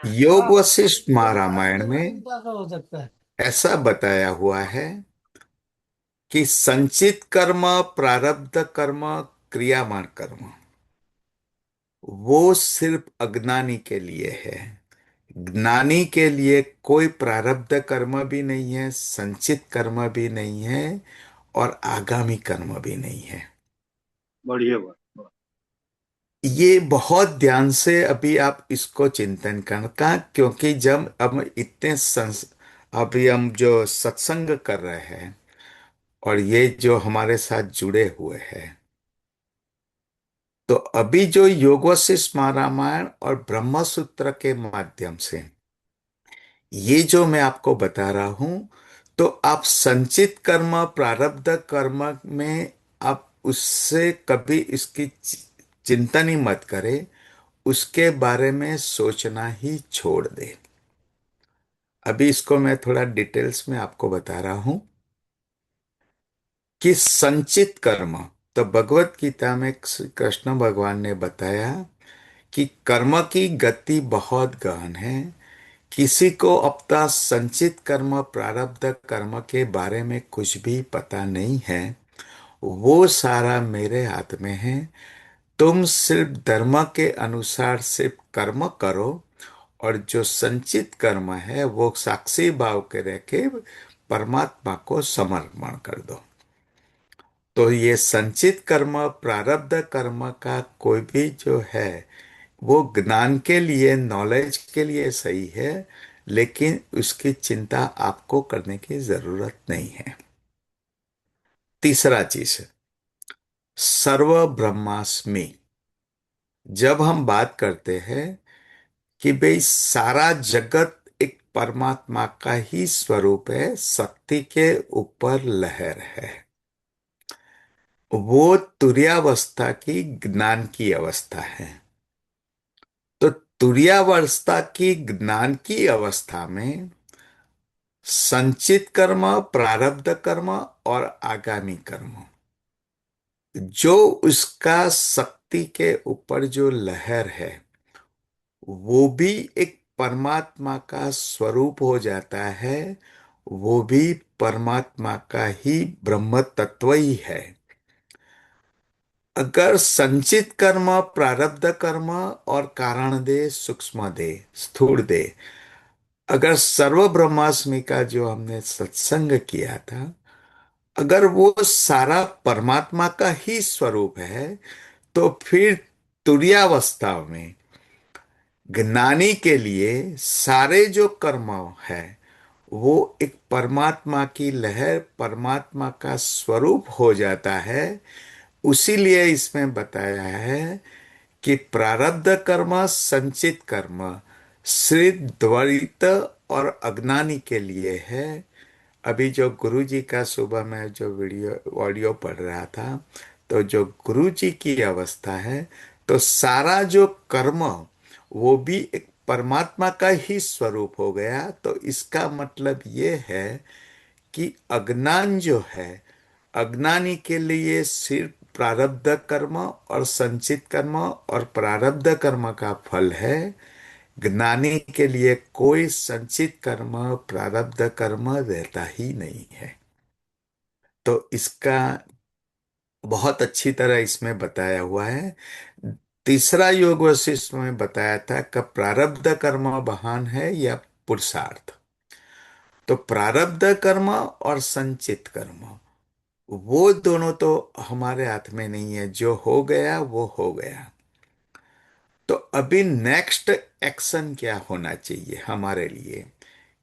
योग हाँ हाँ, वशिष्ठ ये महारामायण बिना में चिंता का हो सकता है। ऐसा बताया हुआ है कि संचित कर्म, प्रारब्ध कर्म, क्रियामान कर्म वो सिर्फ अज्ञानी के लिए है। ज्ञानी के लिए कोई प्रारब्ध कर्म भी नहीं है, संचित कर्म भी नहीं है और आगामी कर्म भी नहीं है। बढ़िया बात। ये बहुत ध्यान से अभी आप इसको चिंतन करना, क्योंकि जब अब अभी हम जो सत्संग कर रहे हैं और ये जो हमारे साथ जुड़े हुए हैं, तो अभी जो योग वशिष्ठ रामायण और ब्रह्म सूत्र के माध्यम से ये जो मैं आपको बता रहा हूं, तो आप संचित कर्म, प्रारब्ध कर्म में आप उससे कभी इसकी चिंतन ही मत करें, उसके बारे में सोचना ही छोड़ दे। अभी इसको मैं थोड़ा डिटेल्स में आपको बता रहा हूं कि संचित कर्म, तो भगवत गीता में श्री कृष्ण भगवान ने बताया कि कर्म की गति बहुत गहन है। किसी को अपना संचित कर्म, प्रारब्ध कर्म के बारे में कुछ भी पता नहीं है। वो सारा मेरे हाथ में है। तुम सिर्फ धर्म के अनुसार सिर्फ कर्म करो, और जो संचित कर्म है वो साक्षी भाव के रह के परमात्मा को समर्पण कर दो। तो ये संचित कर्म, प्रारब्ध कर्म का कोई भी जो है वो ज्ञान के लिए, नॉलेज के लिए सही है, लेकिन उसकी चिंता आपको करने की जरूरत नहीं है। तीसरा चीज, सर्व ब्रह्मास्मि। जब हम बात करते हैं कि भाई सारा जगत एक परमात्मा का ही स्वरूप है, शक्ति के ऊपर लहर है, वो तुर्यावस्था की, ज्ञान की अवस्था है। तो तुर्यावस्था की, ज्ञान की अवस्था में संचित कर्म, प्रारब्ध कर्म और आगामी कर्म, जो उसका शक्ति के ऊपर जो लहर है, वो भी एक परमात्मा का स्वरूप हो जाता है। वो भी परमात्मा का ही ब्रह्म तत्व ही है। अगर संचित कर्म, प्रारब्ध कर्म और कारण दे, सूक्ष्म दे, स्थूल दे, अगर सर्व ब्रह्मास्मि का जो हमने सत्संग किया था, अगर वो सारा परमात्मा का ही स्वरूप है, तो फिर तुर्यावस्था में ज्ञानी के लिए सारे जो कर्म है वो एक परमात्मा की लहर, परमात्मा का स्वरूप हो जाता है। उसीलिए इसमें बताया है कि प्रारब्ध कर्म, संचित कर्म सिर्फ द्वैत और अज्ञानी के लिए है। अभी जो गुरु जी का सुबह में जो वीडियो ऑडियो पढ़ रहा था, तो जो गुरु जी की अवस्था है, तो सारा जो कर्म वो भी एक परमात्मा का ही स्वरूप हो गया। तो इसका मतलब ये है कि अज्ञान जो है, अज्ञानी के लिए सिर्फ प्रारब्ध कर्म और संचित कर्म और प्रारब्ध कर्म का फल है। ज्ञानी के लिए कोई संचित कर्म, प्रारब्ध कर्म रहता ही नहीं है। तो इसका बहुत अच्छी तरह इसमें बताया हुआ है। तीसरा योग वशिष्ठ में बताया था कि प्रारब्ध कर्म महान है या पुरुषार्थ। तो प्रारब्ध कर्म और संचित कर्म वो दोनों तो हमारे हाथ में नहीं है, जो हो गया वो हो गया। तो अभी नेक्स्ट एक्शन क्या होना चाहिए हमारे लिए,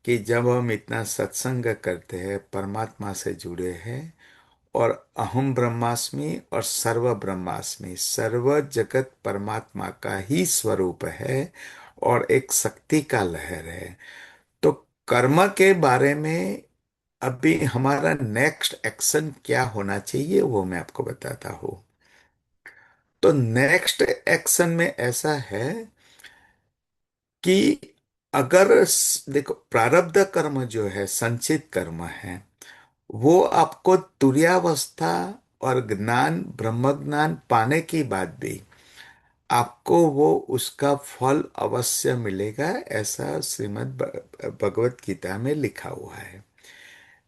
कि जब हम इतना सत्संग करते हैं, परमात्मा से जुड़े हैं, और अहम ब्रह्मास्मि और सर्व ब्रह्मास्मि, सर्व जगत परमात्मा का ही स्वरूप है और एक शक्ति का लहर है। तो कर्म के बारे में अभी हमारा नेक्स्ट एक्शन क्या होना चाहिए वो मैं आपको बताता हूं। तो नेक्स्ट एक्शन में ऐसा है कि अगर देखो, प्रारब्ध कर्म जो है, संचित कर्म है, वो आपको तुर्यावस्था और ज्ञान, ब्रह्म ज्ञान पाने के बाद भी आपको वो उसका फल अवश्य मिलेगा, ऐसा भगवत गीता में लिखा हुआ है।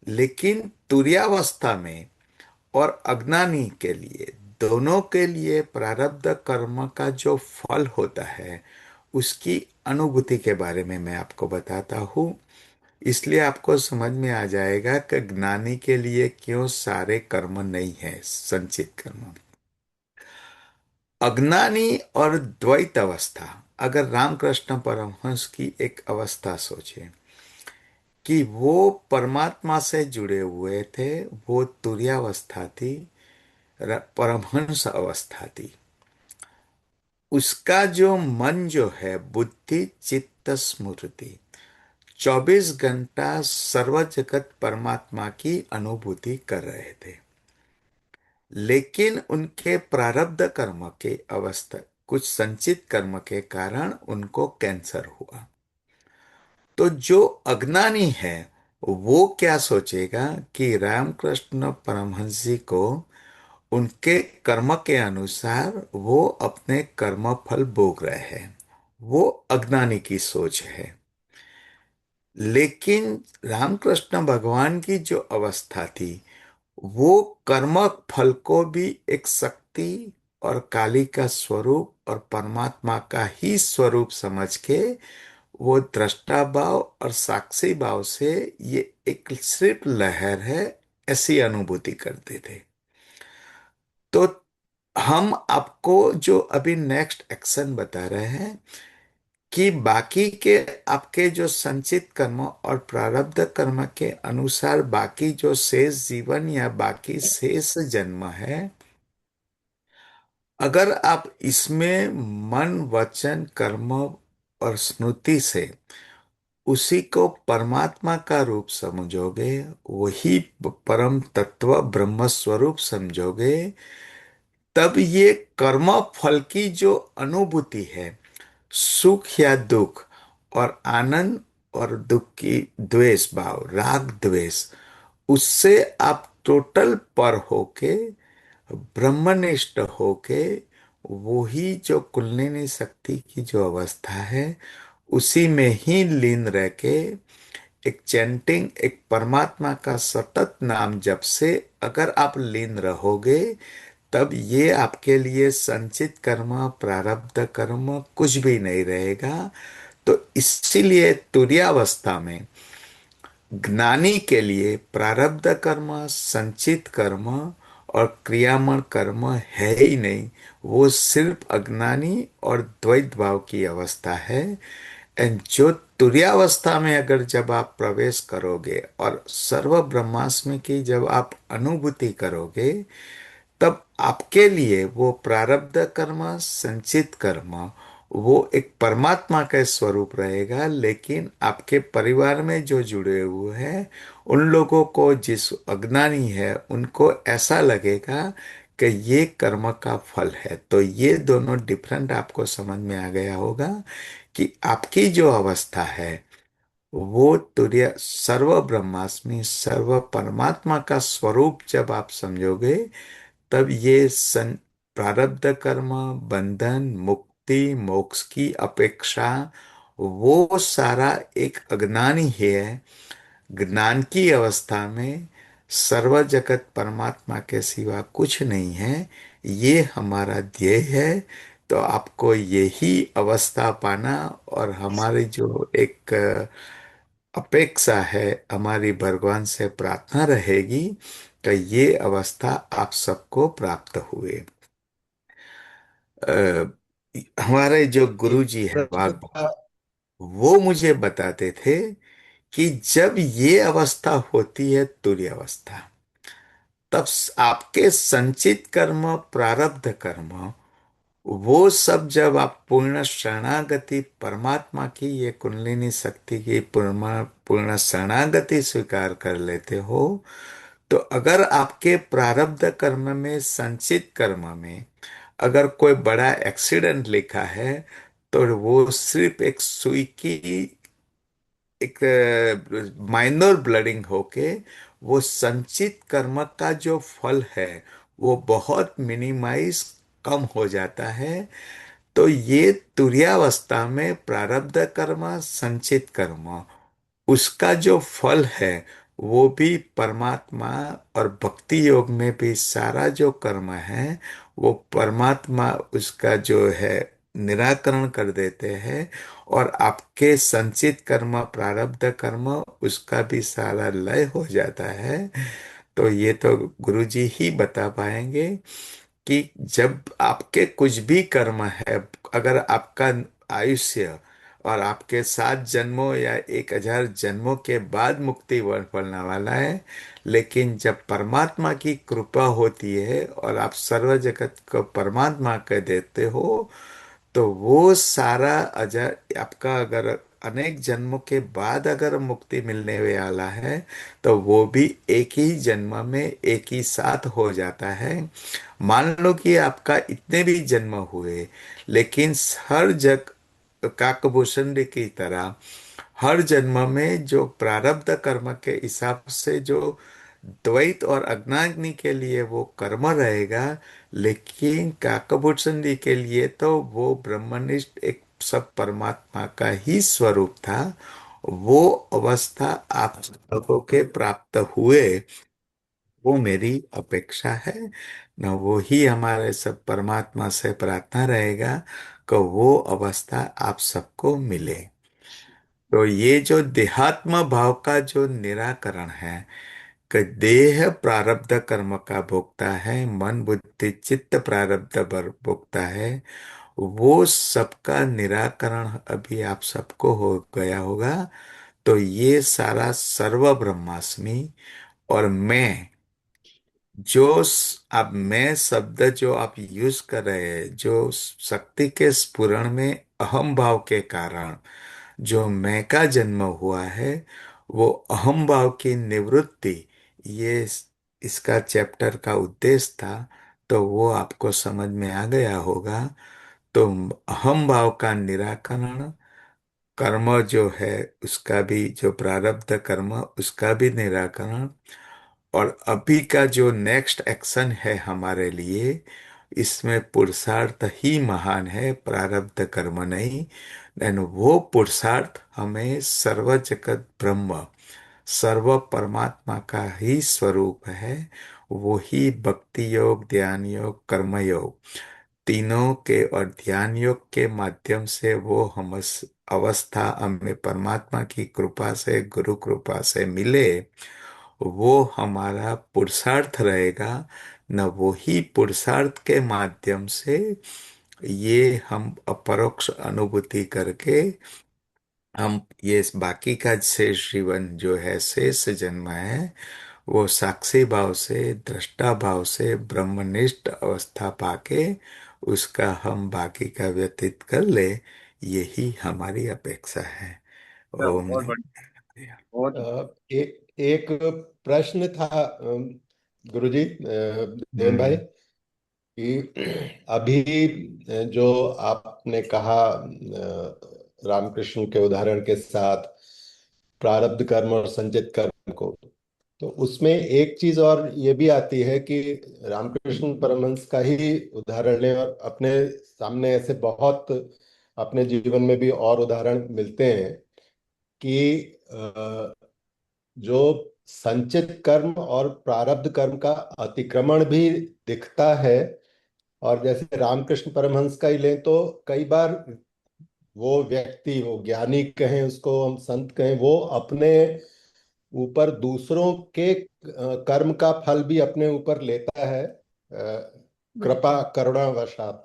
लेकिन तुर्यावस्था में और अज्ञानी के लिए, दोनों के लिए प्रारब्ध कर्म का जो फल होता है उसकी अनुभूति के बारे में मैं आपको बताता हूँ। इसलिए आपको समझ में आ जाएगा कि ज्ञानी के लिए क्यों सारे कर्म नहीं है संचित कर्म। अज्ञानी और द्वैत अवस्था, अगर रामकृष्ण परमहंस की एक अवस्था सोचे कि वो परमात्मा से जुड़े हुए थे, वो तुर्यावस्था थी, परमहंस अवस्था थी। उसका जो मन जो है, बुद्धि चित्त स्मृति, 24 घंटा सर्व जगत परमात्मा की अनुभूति कर रहे थे। लेकिन उनके प्रारब्ध कर्म के अवस्था, कुछ संचित कर्म के कारण उनको कैंसर हुआ। तो जो अज्ञानी है वो क्या सोचेगा कि रामकृष्ण परमहंस जी को उनके कर्म के अनुसार वो अपने कर्म फल भोग रहे हैं, वो अज्ञानी की सोच है। लेकिन रामकृष्ण भगवान की जो अवस्था थी, वो कर्म फल को भी एक शक्ति और काली का स्वरूप और परमात्मा का ही स्वरूप समझ के वो दृष्टा भाव और साक्षी भाव से ये एक सिर्फ लहर है ऐसी अनुभूति करते थे। तो हम आपको जो अभी नेक्स्ट एक्शन बता रहे हैं कि बाकी के आपके जो संचित कर्म और प्रारब्ध कर्म के अनुसार बाकी जो शेष जीवन या बाकी शेष जन्म है, अगर आप इसमें मन वचन कर्म और स्मृति से उसी को परमात्मा का रूप समझोगे, वही परम तत्व ब्रह्म स्वरूप समझोगे, तब ये कर्म फल की जो अनुभूति है, सुख या दुख और आनंद और दुख की द्वेष भाव, राग द्वेष, उससे आप टोटल पर होके, ब्रह्मनिष्ठ होके, वो ही जो कुंडलिनी शक्ति की जो अवस्था है उसी में ही लीन रह के एक चैंटिंग, एक परमात्मा का सतत नाम जप से अगर आप लीन रहोगे, तब ये आपके लिए संचित कर्म प्रारब्ध कर्म कुछ भी नहीं रहेगा। तो इसीलिए तुर्यावस्था में ज्ञानी के लिए प्रारब्ध कर्म, संचित कर्म और क्रियामण कर्म है ही नहीं। वो सिर्फ अज्ञानी और द्वैत भाव की अवस्था है। एंड जो तुर्यावस्था में अगर जब आप प्रवेश करोगे और सर्व ब्रह्मास्मि की जब आप अनुभूति करोगे, तब आपके लिए वो प्रारब्ध कर्म, संचित कर्म, वो एक परमात्मा का स्वरूप रहेगा। लेकिन आपके परिवार में जो जुड़े हुए हैं उन लोगों को, जिस अज्ञानी है उनको ऐसा लगेगा कि ये कर्म का फल है। तो ये दोनों डिफरेंट आपको समझ में आ गया होगा कि आपकी जो अवस्था है वो तुर्य सर्व ब्रह्मास्मि सर्व परमात्मा का स्वरूप जब आप समझोगे, तब ये प्रारब्ध कर्म, बंधन, मुक्ति, मोक्ष की अपेक्षा वो सारा एक अज्ञानी है। ज्ञान की अवस्था में सर्व जगत परमात्मा के सिवा कुछ नहीं है, ये हमारा ध्येय है। तो आपको यही अवस्था पाना, और हमारी जो एक अपेक्षा है, हमारी भगवान से प्रार्थना रहेगी कि ये अवस्था आप सबको प्राप्त हुए। हमारे जो गुरु एक जी है प्रश्न वाघ, था। वो मुझे बताते थे कि जब ये अवस्था होती है तुर्य अवस्था, तब आपके संचित कर्म प्रारब्ध कर्म वो सब जब आप पूर्ण शरणागति परमात्मा की, ये कुंडलिनी शक्ति की पूर्ण पूर्ण शरणागति स्वीकार कर लेते हो, तो अगर आपके प्रारब्ध कर्म में, संचित कर्म में अगर कोई बड़ा एक्सीडेंट लिखा है, तो वो सिर्फ एक सुई की एक माइनर ब्लडिंग होके वो संचित कर्म का जो फल है वो बहुत मिनिमाइज, कम हो जाता है। तो ये तुर्यावस्था में प्रारब्ध कर्म, संचित कर्म, उसका जो फल है वो भी परमात्मा, और भक्ति योग में भी सारा जो कर्म है वो परमात्मा उसका जो है निराकरण कर देते हैं। और आपके संचित कर्म, प्रारब्ध कर्म, उसका भी सारा लय हो जाता है। तो ये तो गुरुजी ही बता पाएंगे कि जब आपके कुछ भी कर्म है, अगर आपका आयुष्य और आपके 7 जन्मों या 1,000 जन्मों के बाद मुक्ति फलने वाला है, लेकिन जब परमात्मा की कृपा होती है और आप सर्व जगत को परमात्मा कह देते हो, तो वो सारा अजर आपका, अगर अनेक जन्मों के बाद अगर मुक्ति मिलने वाला है, तो वो भी एक ही जन्म में एक ही साथ हो जाता है। मान लो कि आपका इतने भी जन्म हुए, लेकिन हर जग काकभूषण की तरह हर जन्म में जो प्रारब्ध कर्म के हिसाब से जो द्वैत और अज्ञानी के लिए वो कर्म रहेगा, लेकिन काकभूषण के लिए तो वो ब्रह्मनिष्ठ एक सब परमात्मा का ही स्वरूप था। वो अवस्था आप लोगों के प्राप्त हुए, वो मेरी अपेक्षा है। न वो ही हमारे सब परमात्मा से प्रार्थना रहेगा कि वो अवस्था आप सबको मिले। तो ये जो देहात्म भाव का जो निराकरण है कि देह प्रारब्ध कर्म का भोगता है, मन बुद्धि चित्त प्रारब्ध भोगता है, वो सबका निराकरण अभी आप सबको हो गया होगा। तो ये सारा सर्व ब्रह्मास्मि और मैं, अब मैं शब्द जो आप यूज कर रहे हैं, जो शक्ति के स्फुरण में अहम भाव के कारण जो मैं का जन्म हुआ है, वो अहम भाव की निवृत्ति, ये इसका चैप्टर का उद्देश्य था। तो वो आपको समझ में आ गया होगा। तो अहम भाव का निराकरण, कर्म जो है उसका भी, जो प्रारब्ध कर्म उसका भी निराकरण, और अभी का जो नेक्स्ट एक्शन है हमारे लिए, इसमें पुरुषार्थ ही महान है, प्रारब्ध कर्म नहीं। एंड वो पुरुषार्थ हमें सर्व जगत ब्रह्म, सर्व परमात्मा का ही स्वरूप है। वो ही भक्ति योग, ध्यान योग, कर्म योग, तीनों के और ध्यान योग के माध्यम से वो हम अवस्था हमें परमात्मा की कृपा से, गुरु कृपा से मिले, वो हमारा पुरुषार्थ रहेगा। न वो ही पुरुषार्थ के माध्यम से ये हम अपरोक्ष अनुभूति करके हम ये बाकी का शेष जीवन जो है, शेष जन्म है, वो साक्षी भाव से, दृष्टा भाव से ब्रह्मनिष्ठ अवस्था पाके उसका हम बाकी का व्यतीत कर ले। यही हमारी अपेक्षा है। चलो, ओम बहुत नहीं। बढ़िया। बहुत एक प्रश्न था गुरुजी, देवन भाई, हम्म। कि अभी जो आपने कहा रामकृष्ण के उदाहरण के साथ प्रारब्ध कर्म और संचित कर्म को, तो उसमें एक चीज और ये भी आती है कि रामकृष्ण परमहंस का ही उदाहरण लें, और अपने सामने ऐसे बहुत अपने जीवन में भी और उदाहरण मिलते हैं कि जो संचित कर्म और प्रारब्ध कर्म का अतिक्रमण भी दिखता है। और जैसे रामकृष्ण परमहंस का ही लें तो कई बार वो व्यक्ति, वो ज्ञानी कहें, उसको हम संत कहें, वो अपने ऊपर दूसरों के कर्म का फल भी अपने ऊपर लेता है, कृपा करुणावशात।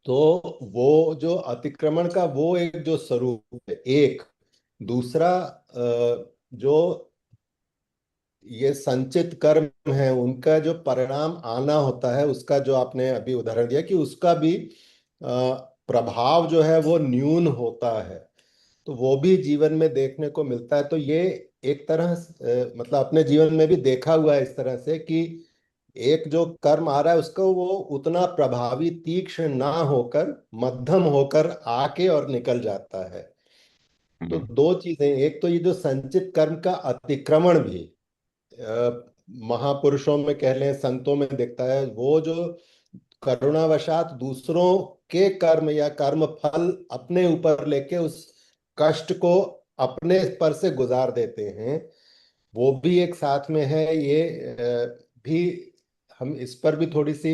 तो वो जो अतिक्रमण का वो एक जो स्वरूप है, एक दूसरा जो ये संचित कर्म है उनका जो परिणाम आना होता है, उसका जो आपने अभी उदाहरण दिया कि उसका भी प्रभाव जो है वो न्यून होता है, तो वो भी जीवन में देखने को मिलता है। तो ये एक तरह मतलब अपने जीवन में भी देखा हुआ है इस तरह से कि एक जो कर्म आ रहा है उसको वो उतना प्रभावी तीक्ष्ण ना होकर मध्यम होकर आके और निकल जाता है। तो हम्म। दो चीजें, एक तो ये जो संचित कर्म का अतिक्रमण भी अ, महापुरुषों में कह लें, संतों में दिखता है। वो जो करुणावशात दूसरों के कर्म या कर्म फल अपने ऊपर लेके उस कष्ट को अपने पर से गुजार देते हैं, वो भी एक साथ में है। ये भी हम इस पर भी थोड़ी सी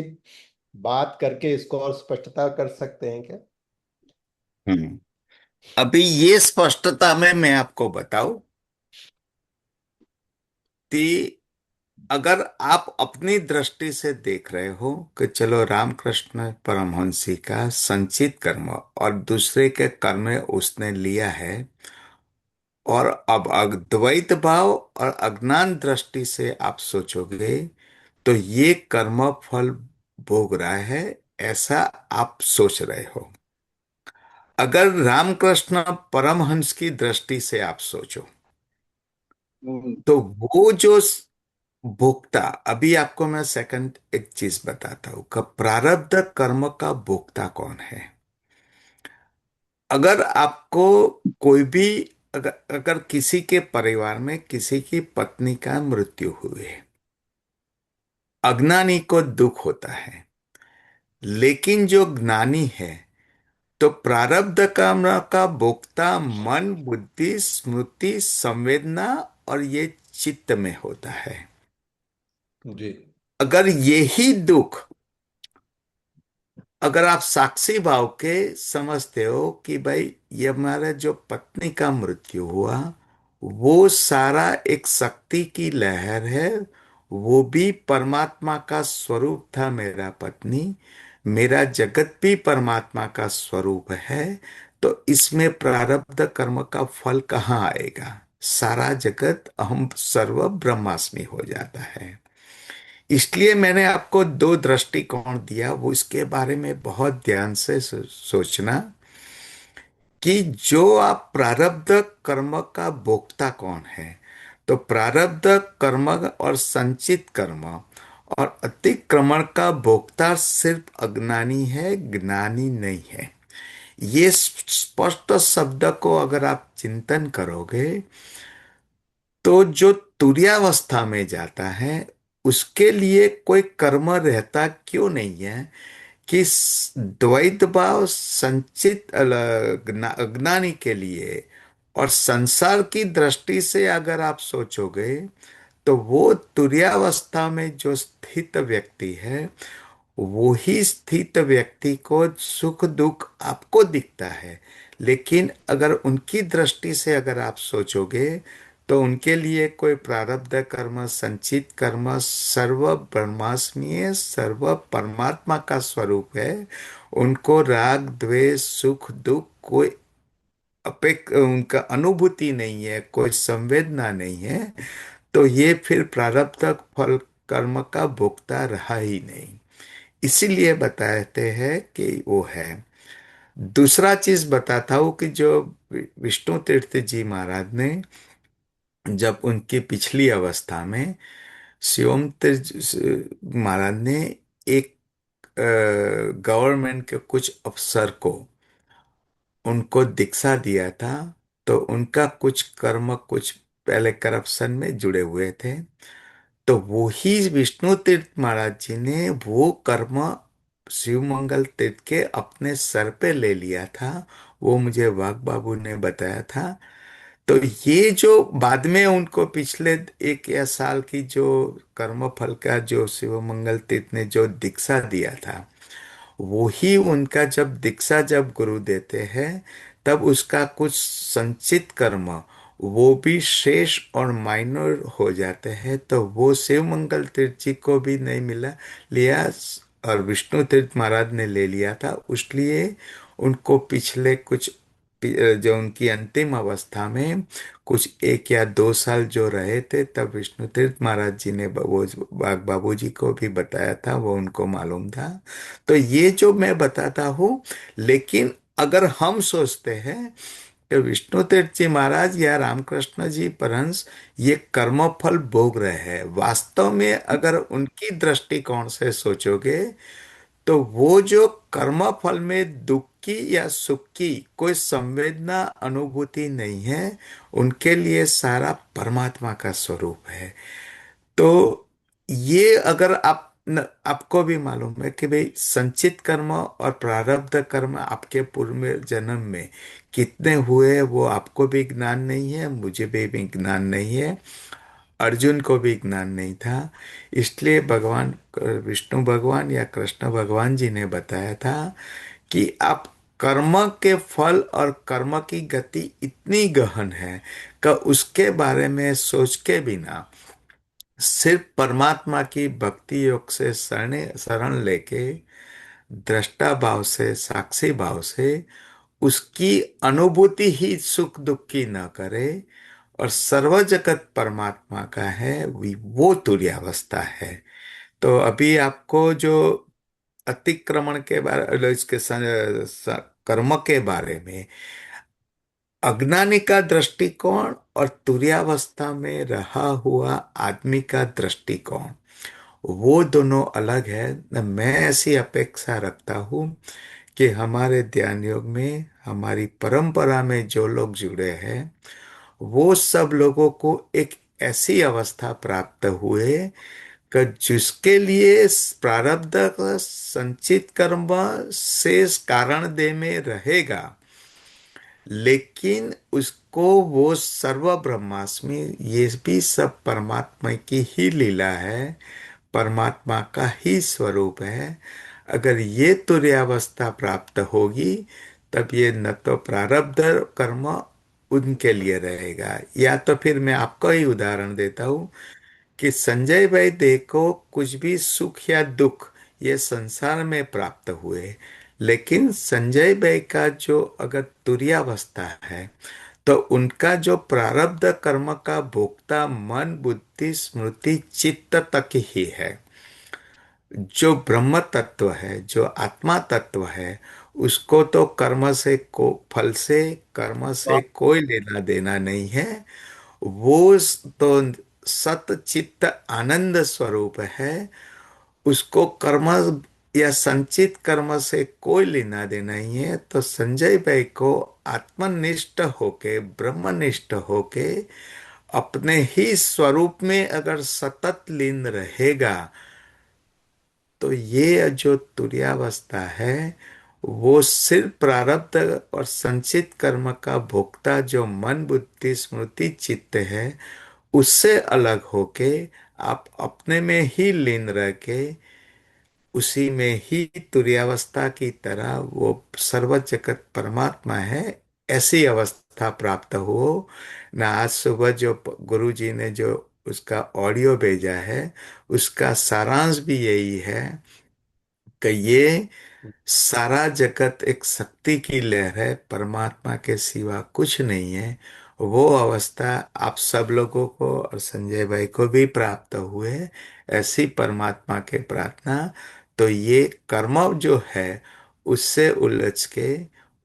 बात करके इसको और स्पष्टता कर सकते हैं क्या? हम्म। अभी ये स्पष्टता में मैं आपको बताऊं कि अगर आप अपनी दृष्टि से देख रहे हो कि चलो रामकृष्ण परमहंसी का संचित कर्म और दूसरे के कर्म उसने लिया है, और अब अद्वैत भाव और अज्ञान दृष्टि से आप सोचोगे तो ये कर्म फल भोग रहा है, ऐसा आप सोच रहे हो। अगर रामकृष्ण परमहंस की दृष्टि से आप सोचो हम्म, तो वो जो भोक्ता, अभी आपको मैं सेकंड एक चीज बताता हूं कि प्रारब्ध कर्म का भोक्ता कौन है। अगर आपको कोई भी, अगर अगर किसी के परिवार में किसी की पत्नी का मृत्यु हुई, अज्ञानी को दुख होता है, लेकिन जो ज्ञानी है तो प्रारब्ध कर्म का भोक्ता मन बुद्धि स्मृति संवेदना और ये चित्त में होता है। जी। अगर यही दुख, अगर आप साक्षी भाव के समझते हो कि भाई ये हमारा जो पत्नी का मृत्यु हुआ वो सारा एक शक्ति की लहर है, वो भी परमात्मा का स्वरूप था मेरा पत्नी, मेरा जगत भी परमात्मा का स्वरूप है, तो इसमें प्रारब्ध कर्म का फल कहाँ आएगा? सारा जगत अहम सर्व ब्रह्मास्मि हो जाता है। इसलिए मैंने आपको दो दृष्टिकोण दिया, वो इसके बारे में बहुत ध्यान से सोचना कि जो आप प्रारब्ध कर्म का भोक्ता कौन है। तो प्रारब्ध कर्म और संचित कर्म और अतिक्रमण का भोक्ता सिर्फ अज्ञानी है, ज्ञानी नहीं है। ये स्पष्ट शब्द को अगर आप चिंतन करोगे तो जो तुर्यावस्था में जाता है उसके लिए कोई कर्म रहता क्यों नहीं है कि द्वैत भाव संचित अज्ञानी के लिए, और संसार की दृष्टि से अगर आप सोचोगे तो वो तुर्यावस्था में जो स्थित व्यक्ति है वो ही स्थित व्यक्ति को सुख दुख आपको दिखता है, लेकिन अगर उनकी दृष्टि से अगर आप सोचोगे तो उनके लिए कोई प्रारब्ध कर्म संचित कर्म सर्व ब्रह्मास्मीय सर्व परमात्मा का स्वरूप है। उनको राग द्वेष सुख दुख कोई उनका अनुभूति नहीं है, कोई संवेदना नहीं है, तो ये फिर प्रारब्ध फल कर्म का भोक्ता रहा ही नहीं। इसीलिए बताते हैं कि वो है। दूसरा चीज बताता हूं कि जो विष्णु तीर्थ जी महाराज ने जब उनकी पिछली अवस्था में शिवम तीर्थ महाराज ने एक गवर्नमेंट के कुछ अफसर को उनको दीक्षा दिया था, तो उनका कुछ कर्म कुछ पहले करप्शन में जुड़े हुए थे, तो वो ही विष्णु तीर्थ महाराज जी ने वो कर्म शिव मंगल तीर्थ के अपने सर पे ले लिया था। वो मुझे वाघ बाबू ने बताया था। तो ये जो बाद में उनको पिछले एक या साल की जो कर्म फल का जो शिव मंगल तीर्थ ने जो दीक्षा दिया था, वो ही उनका जब दीक्षा जब गुरु देते हैं तब उसका कुछ संचित कर्म वो भी शेष और माइनर हो जाते हैं, तो वो शिव मंगल तीर्थ जी को भी नहीं मिला लिया और विष्णु तीर्थ महाराज ने ले लिया था। इसलिए उनको पिछले कुछ जो उनकी अंतिम अवस्था में कुछ एक या दो साल जो रहे थे तब विष्णु तीर्थ महाराज जी ने वो बाग बाबू जी को भी बताया था, वो उनको मालूम था। तो ये जो मैं बताता हूँ, लेकिन अगर हम सोचते हैं कि विष्णु तीर्थ जी महाराज या रामकृष्ण जी परहंस ये कर्मफल भोग रहे हैं, वास्तव में अगर उनकी दृष्टिकोण से सोचोगे तो वो जो कर्मफल में दुख की या सुख की कोई संवेदना अनुभूति नहीं है, उनके लिए सारा परमात्मा का स्वरूप है। तो ये अगर आप आपको भी मालूम है कि भाई संचित कर्म और प्रारब्ध कर्म आपके पूर्व जन्म में कितने हुए वो आपको भी ज्ञान नहीं है, मुझे भी ज्ञान नहीं है, अर्जुन को भी ज्ञान नहीं था। इसलिए भगवान विष्णु भगवान या कृष्ण भगवान जी ने बताया था कि आप कर्म के फल और कर्म की गति इतनी गहन है कि उसके बारे में सोच के बिना सिर्फ परमात्मा की भक्ति योग से शरण लेके दृष्टा भाव से, साक्षी भाव से उसकी अनुभूति ही सुख दुख की न करे और सर्व जगत परमात्मा का है, वो तुर्यावस्था है। तो अभी आपको जो अतिक्रमण के बारे, इसके कर्म के बारे में अज्ञानी का दृष्टिकोण और तुर्यावस्था में रहा हुआ आदमी का दृष्टिकोण, वो दोनों अलग है। मैं ऐसी अपेक्षा रखता हूँ कि हमारे ध्यान योग में हमारी परंपरा में जो लोग जुड़े हैं वो सब लोगों को एक ऐसी अवस्था प्राप्त हुए कि जिसके लिए प्रारब्ध का संचित कर्म शेष कारण दे में रहेगा, लेकिन उसको वो सर्व ब्रह्मास्मि, ये भी सब परमात्मा की ही लीला है, परमात्मा का ही स्वरूप है। अगर ये तुर्यावस्था प्राप्त होगी तब ये न तो प्रारब्ध कर्म उनके लिए रहेगा, या तो फिर मैं आपको ही उदाहरण देता हूँ कि संजय भाई देखो कुछ भी सुख या दुख ये संसार में प्राप्त हुए, लेकिन संजय भाई का जो अगर तुर्यावस्था है तो उनका जो प्रारब्ध कर्म का भोक्ता मन बुद्धि स्मृति चित्त तक ही है। जो ब्रह्म तत्व है, जो आत्मा तत्व है, उसको तो कर्म से को फल से कर्म से कोई लेना देना नहीं है। वो तो सत चित्त आनंद स्वरूप है, उसको कर्म या संचित कर्म से कोई लेना देना नहीं है। तो संजय भाई को आत्मनिष्ठ होके ब्रह्मनिष्ठ होके अपने ही स्वरूप में अगर सतत लीन रहेगा तो ये जो तुर्यावस्था है वो सिर्फ प्रारब्ध और संचित कर्म का भोक्ता जो मन बुद्धि स्मृति चित्त है उससे अलग होके आप अपने में ही लीन रह के उसी में ही तुर्यावस्था की तरह वो सर्व जगत परमात्मा है, ऐसी अवस्था प्राप्त हो ना। आज सुबह जो गुरु जी ने जो उसका ऑडियो भेजा है उसका सारांश भी यही है कि ये सारा जगत एक शक्ति की लहर है, परमात्मा के सिवा कुछ नहीं है। वो अवस्था आप सब लोगों को और संजय भाई को भी प्राप्त हुए, ऐसी परमात्मा के प्रार्थना। तो ये कर्म जो है उससे उलझ के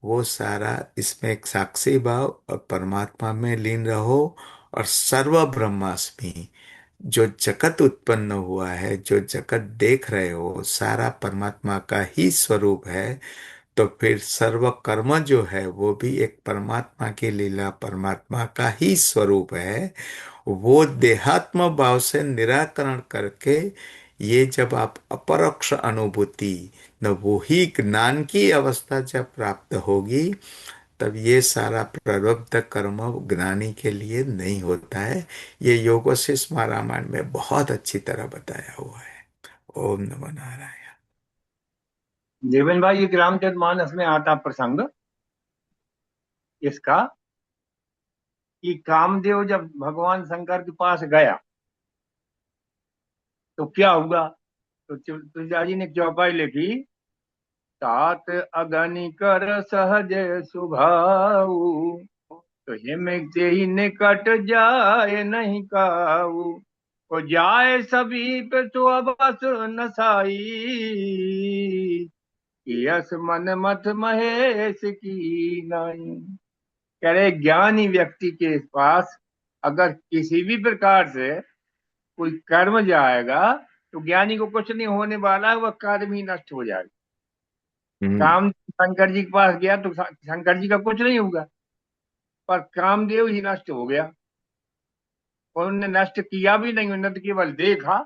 वो सारा इसमें एक साक्षी भाव और परमात्मा में लीन रहो, और सर्व ब्रह्मास्मि जो जगत उत्पन्न हुआ है, जो जगत देख रहे हो सारा परमात्मा का ही स्वरूप है। तो फिर सर्व कर्म जो है वो भी एक परमात्मा की लीला, परमात्मा का ही स्वरूप है। वो देहात्म भाव से निराकरण करके ये जब आप अपरोक्ष अनुभूति न वो ही ज्ञान की अवस्था जब प्राप्त होगी तब ये सारा प्रारब्ध कर्म ज्ञानी के लिए नहीं होता है। ये योग वशिष्ठ रामायण में बहुत अच्छी तरह बताया हुआ है। ओम नमो नारायण। देवेन भाई, एक रामचरितमानस में आता प्रसंग इसका कि कामदेव जब भगवान शंकर के पास गया तो क्या हुआ। तो तुलसीदास जी ने एक चौपाई लिखी, तात अगनिकर सहज स्वभाव, तो हिम ते ही निकट जाए नहीं काऊ, को जाए समीप तो बस नसाई, यस मन मत महेश की नाई। कह रहे ज्ञानी व्यक्ति के पास अगर किसी भी प्रकार से कोई कर्म जाएगा तो ज्ञानी को कुछ नहीं होने वाला है, वह कर्म ही नष्ट हो जाएगा। हम्म। काम शंकर जी के पास गया तो शंकर जी का कुछ नहीं होगा, पर कामदेव ही नष्ट हो गया। उन्होंने नष्ट किया भी नहीं, उन्होंने तो केवल देखा।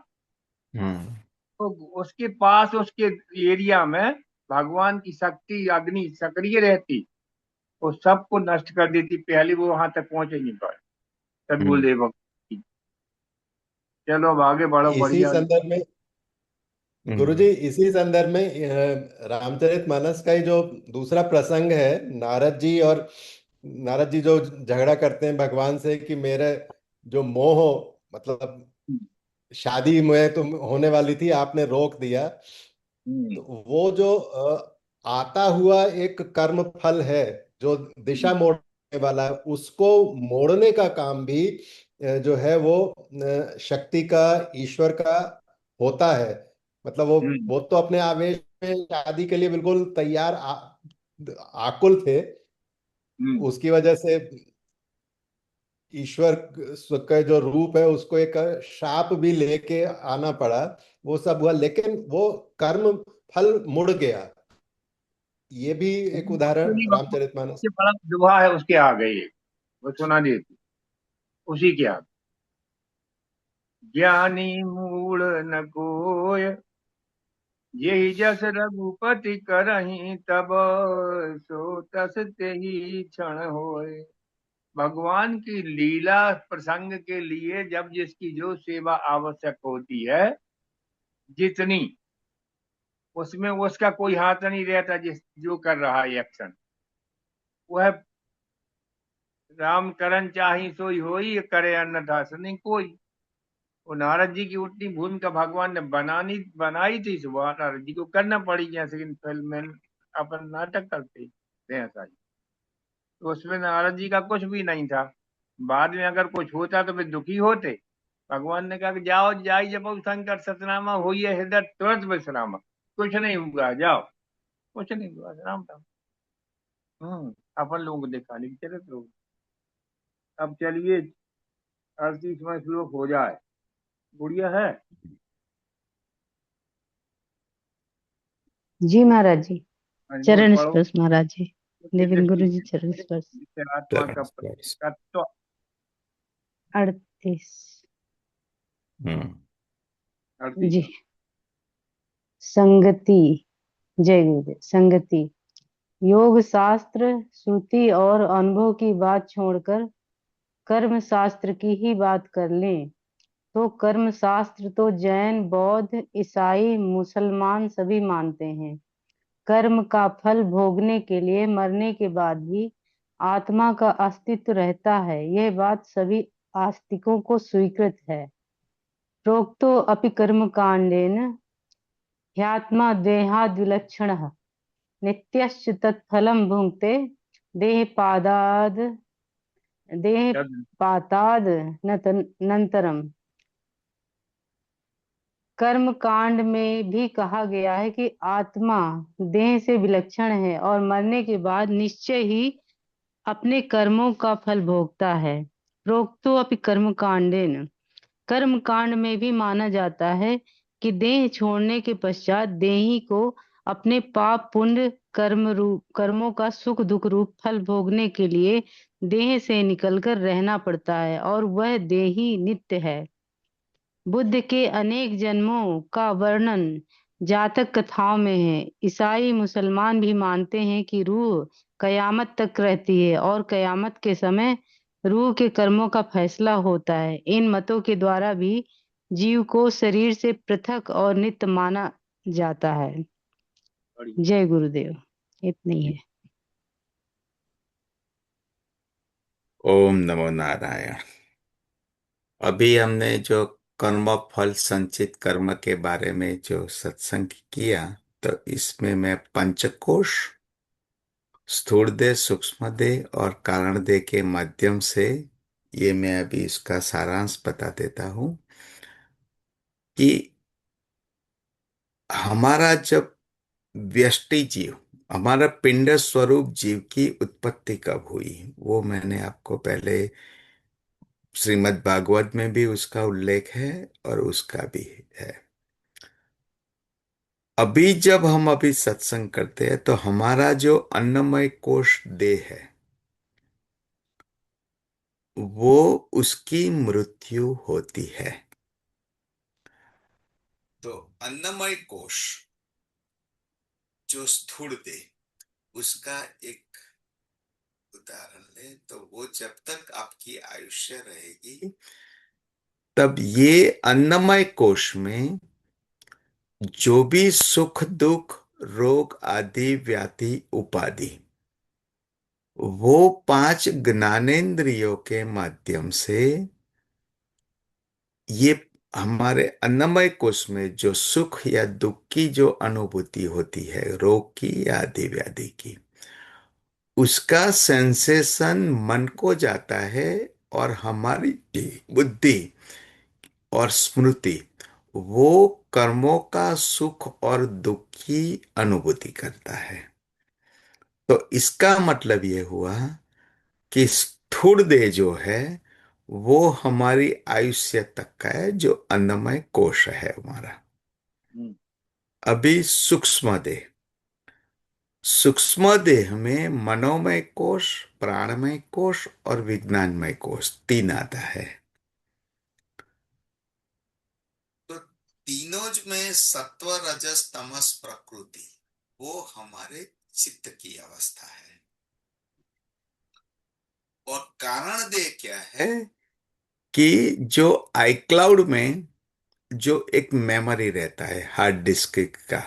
हम्म। तो उसके पास, उसके एरिया में भगवान की शक्ति अग्नि सक्रिय रहती, वो सबको नष्ट कर देती, पहले वो वहां तक पहुंच ही नहीं पाए। हम्म। सदगुरुदेव की। चलो अब आगे बढ़ो, इसी बढ़िया। संदर्भ में गुरुजी, हम्म। इसी संदर्भ में रामचरितमानस का ही जो दूसरा प्रसंग है, नारद जी और नारद जी जो झगड़ा करते हैं भगवान से कि मेरे जो मोह, मतलब शादी में तो होने वाली थी, आपने रोक दिया। हम्म। तो वो जो आता हुआ एक कर्म फल है जो दिशा मोड़ने वाला है, उसको मोड़ने का काम भी जो है वो शक्ति का, ईश्वर का होता है। मतलब हम्म। वो तो अपने आवेश में शादी के लिए बिल्कुल तैयार आकुल थे। हम्म। उसकी वजह से ईश्वर का जो रूप है उसको एक शाप भी लेके आना पड़ा। वो सब हुआ, लेकिन वो कर्म फल मुड़ गया। ये भी एक उदाहरण रामचरितमानस। उसके बड़ा दुहा है, उसके आ गई एक, वो सुना देती, उसी के आ। ज्ञानी मूल न कोय, यही जस रघुपति करही, तब सो तस तेहि क्षण होय। भगवान की लीला प्रसंग के लिए जब जिसकी जो सेवा आवश्यक होती है, जितनी, उसमें उसका कोई हाथ नहीं रहता, जिस जो कर रहा है एक्शन, वह राम करन चाही सोई होई, करे अन्यथा नहीं कोई। वो नारद जी की उतनी भूमिका भगवान ने बनाई थी, सुबह नारद जी को करना पड़ी, जैसे इन फिल्म में अपन नाटक करते हैं ऐसा ही। तो उसमें नारद जी का कुछ भी नहीं था। बाद में अगर कुछ होता तो वे दुखी होते। भगवान ने कहा कि जाओ, जाई जब शंकर सतनामा हुई है, हृदय तुरंत विश्रामा। कुछ नहीं हुआ, जाओ। कुछ नहीं हुआ, राम राम। अपन लोगों को दिखाने की चरित्र हो। अब चलिए, 38वां श्लोक हो जाए। गुड़िया है। जी महाराज जी। बोल चरण पढ़ो। स्पर्श महाराज जी। देवेन गुरु दृष्टि जी चरण स्पर्श। से आत्मा चरण का स्पर्श। तत्व। 38। हम्म। जी। 38वां। संगति। जय गुरुदेव। संगति। योग शास्त्र, श्रुति और अनुभव की बात छोड़कर कर्म शास्त्र की ही बात कर लें तो कर्म शास्त्र तो जैन, बौद्ध, ईसाई, मुसलमान सभी मानते हैं। कर्म का फल भोगने के लिए मरने के बाद भी आत्मा का अस्तित्व रहता है, यह बात सभी आस्तिकों को स्वीकृत है। प्रोक्तो अपि कर्म कांडेन ह्यात्मा देहाद् विलक्षणः नित्यश्च तत्फलं भुङ्क्ते देहपादाद् देहपाताद् नन्तरम्। कर्म कांड में भी कहा गया है कि आत्मा देह से विलक्षण है और मरने के बाद निश्चय ही अपने कर्मों का फल भोगता है। प्रोक्तो अपि कर्म कांडेन, कर्म कांड में भी माना जाता है कि देह छोड़ने के पश्चात देही को अपने पाप पुण्य कर्मों का सुख दुख रूप फल भोगने के लिए देह से निकलकर रहना पड़ता है और वह देही नित्य है। बुद्ध के अनेक जन्मों का वर्णन जातक कथाओं में है। ईसाई मुसलमान भी मानते हैं कि रूह कयामत तक रहती है और कयामत के समय रूह के कर्मों का फैसला होता है। इन मतों के द्वारा भी जीव को शरीर से पृथक और नित्य माना जाता है। बढ़िया। जय गुरुदेव। इतना ही है। ओम नमो नारायण। अभी हमने जो कर्म फल संचित कर्म के बारे में जो सत्संग किया, तो इसमें मैं पंचकोश, स्थूल देह, सूक्ष्म देह और कारण देह के माध्यम से, ये मैं अभी इसका सारांश बता देता हूं कि हमारा जब व्यष्टि जीव, हमारा पिंड स्वरूप जीव की उत्पत्ति कब हुई, वो मैंने आपको पहले, श्रीमद् भागवत में भी उसका उल्लेख है और उसका भी है। अभी जब हम अभी सत्संग करते हैं तो हमारा जो अन्नमय कोश देह है, वो उसकी मृत्यु होती है। तो अन्नमय कोश जो स्थूल दे, उसका एक उदाहरण ले तो वो जब तक आपकी आयुष्य रहेगी, तब ये अन्नमय कोश में जो भी सुख दुख रोग आदि व्याधि उपाधि, वो पांच ज्ञानेंद्रियों के माध्यम से ये हमारे अन्नमय कोश में जो सुख या दुख की जो अनुभूति होती है, रोग की या आदि व्याधि की, उसका सेंसेशन मन को जाता है और हमारी बुद्धि और स्मृति वो कर्मों का सुख और दुख की अनुभूति करता है। तो इसका मतलब ये हुआ कि स्थूल देह जो है वो हमारी आयुष्य तक का है, जो अन्नमय कोश है हमारा। हम्म। अभी सूक्ष्म देह, सूक्ष्म देह में मनोमय कोश, प्राणमय कोश और विज्ञानमय कोश तीन आता है। तो तीनों में सत्व रजस तमस प्रकृति वो हमारे चित्त की अवस्था है। और कारण देह क्या है कि जो आईक्लाउड में जो एक मेमोरी रहता है हार्ड डिस्क का,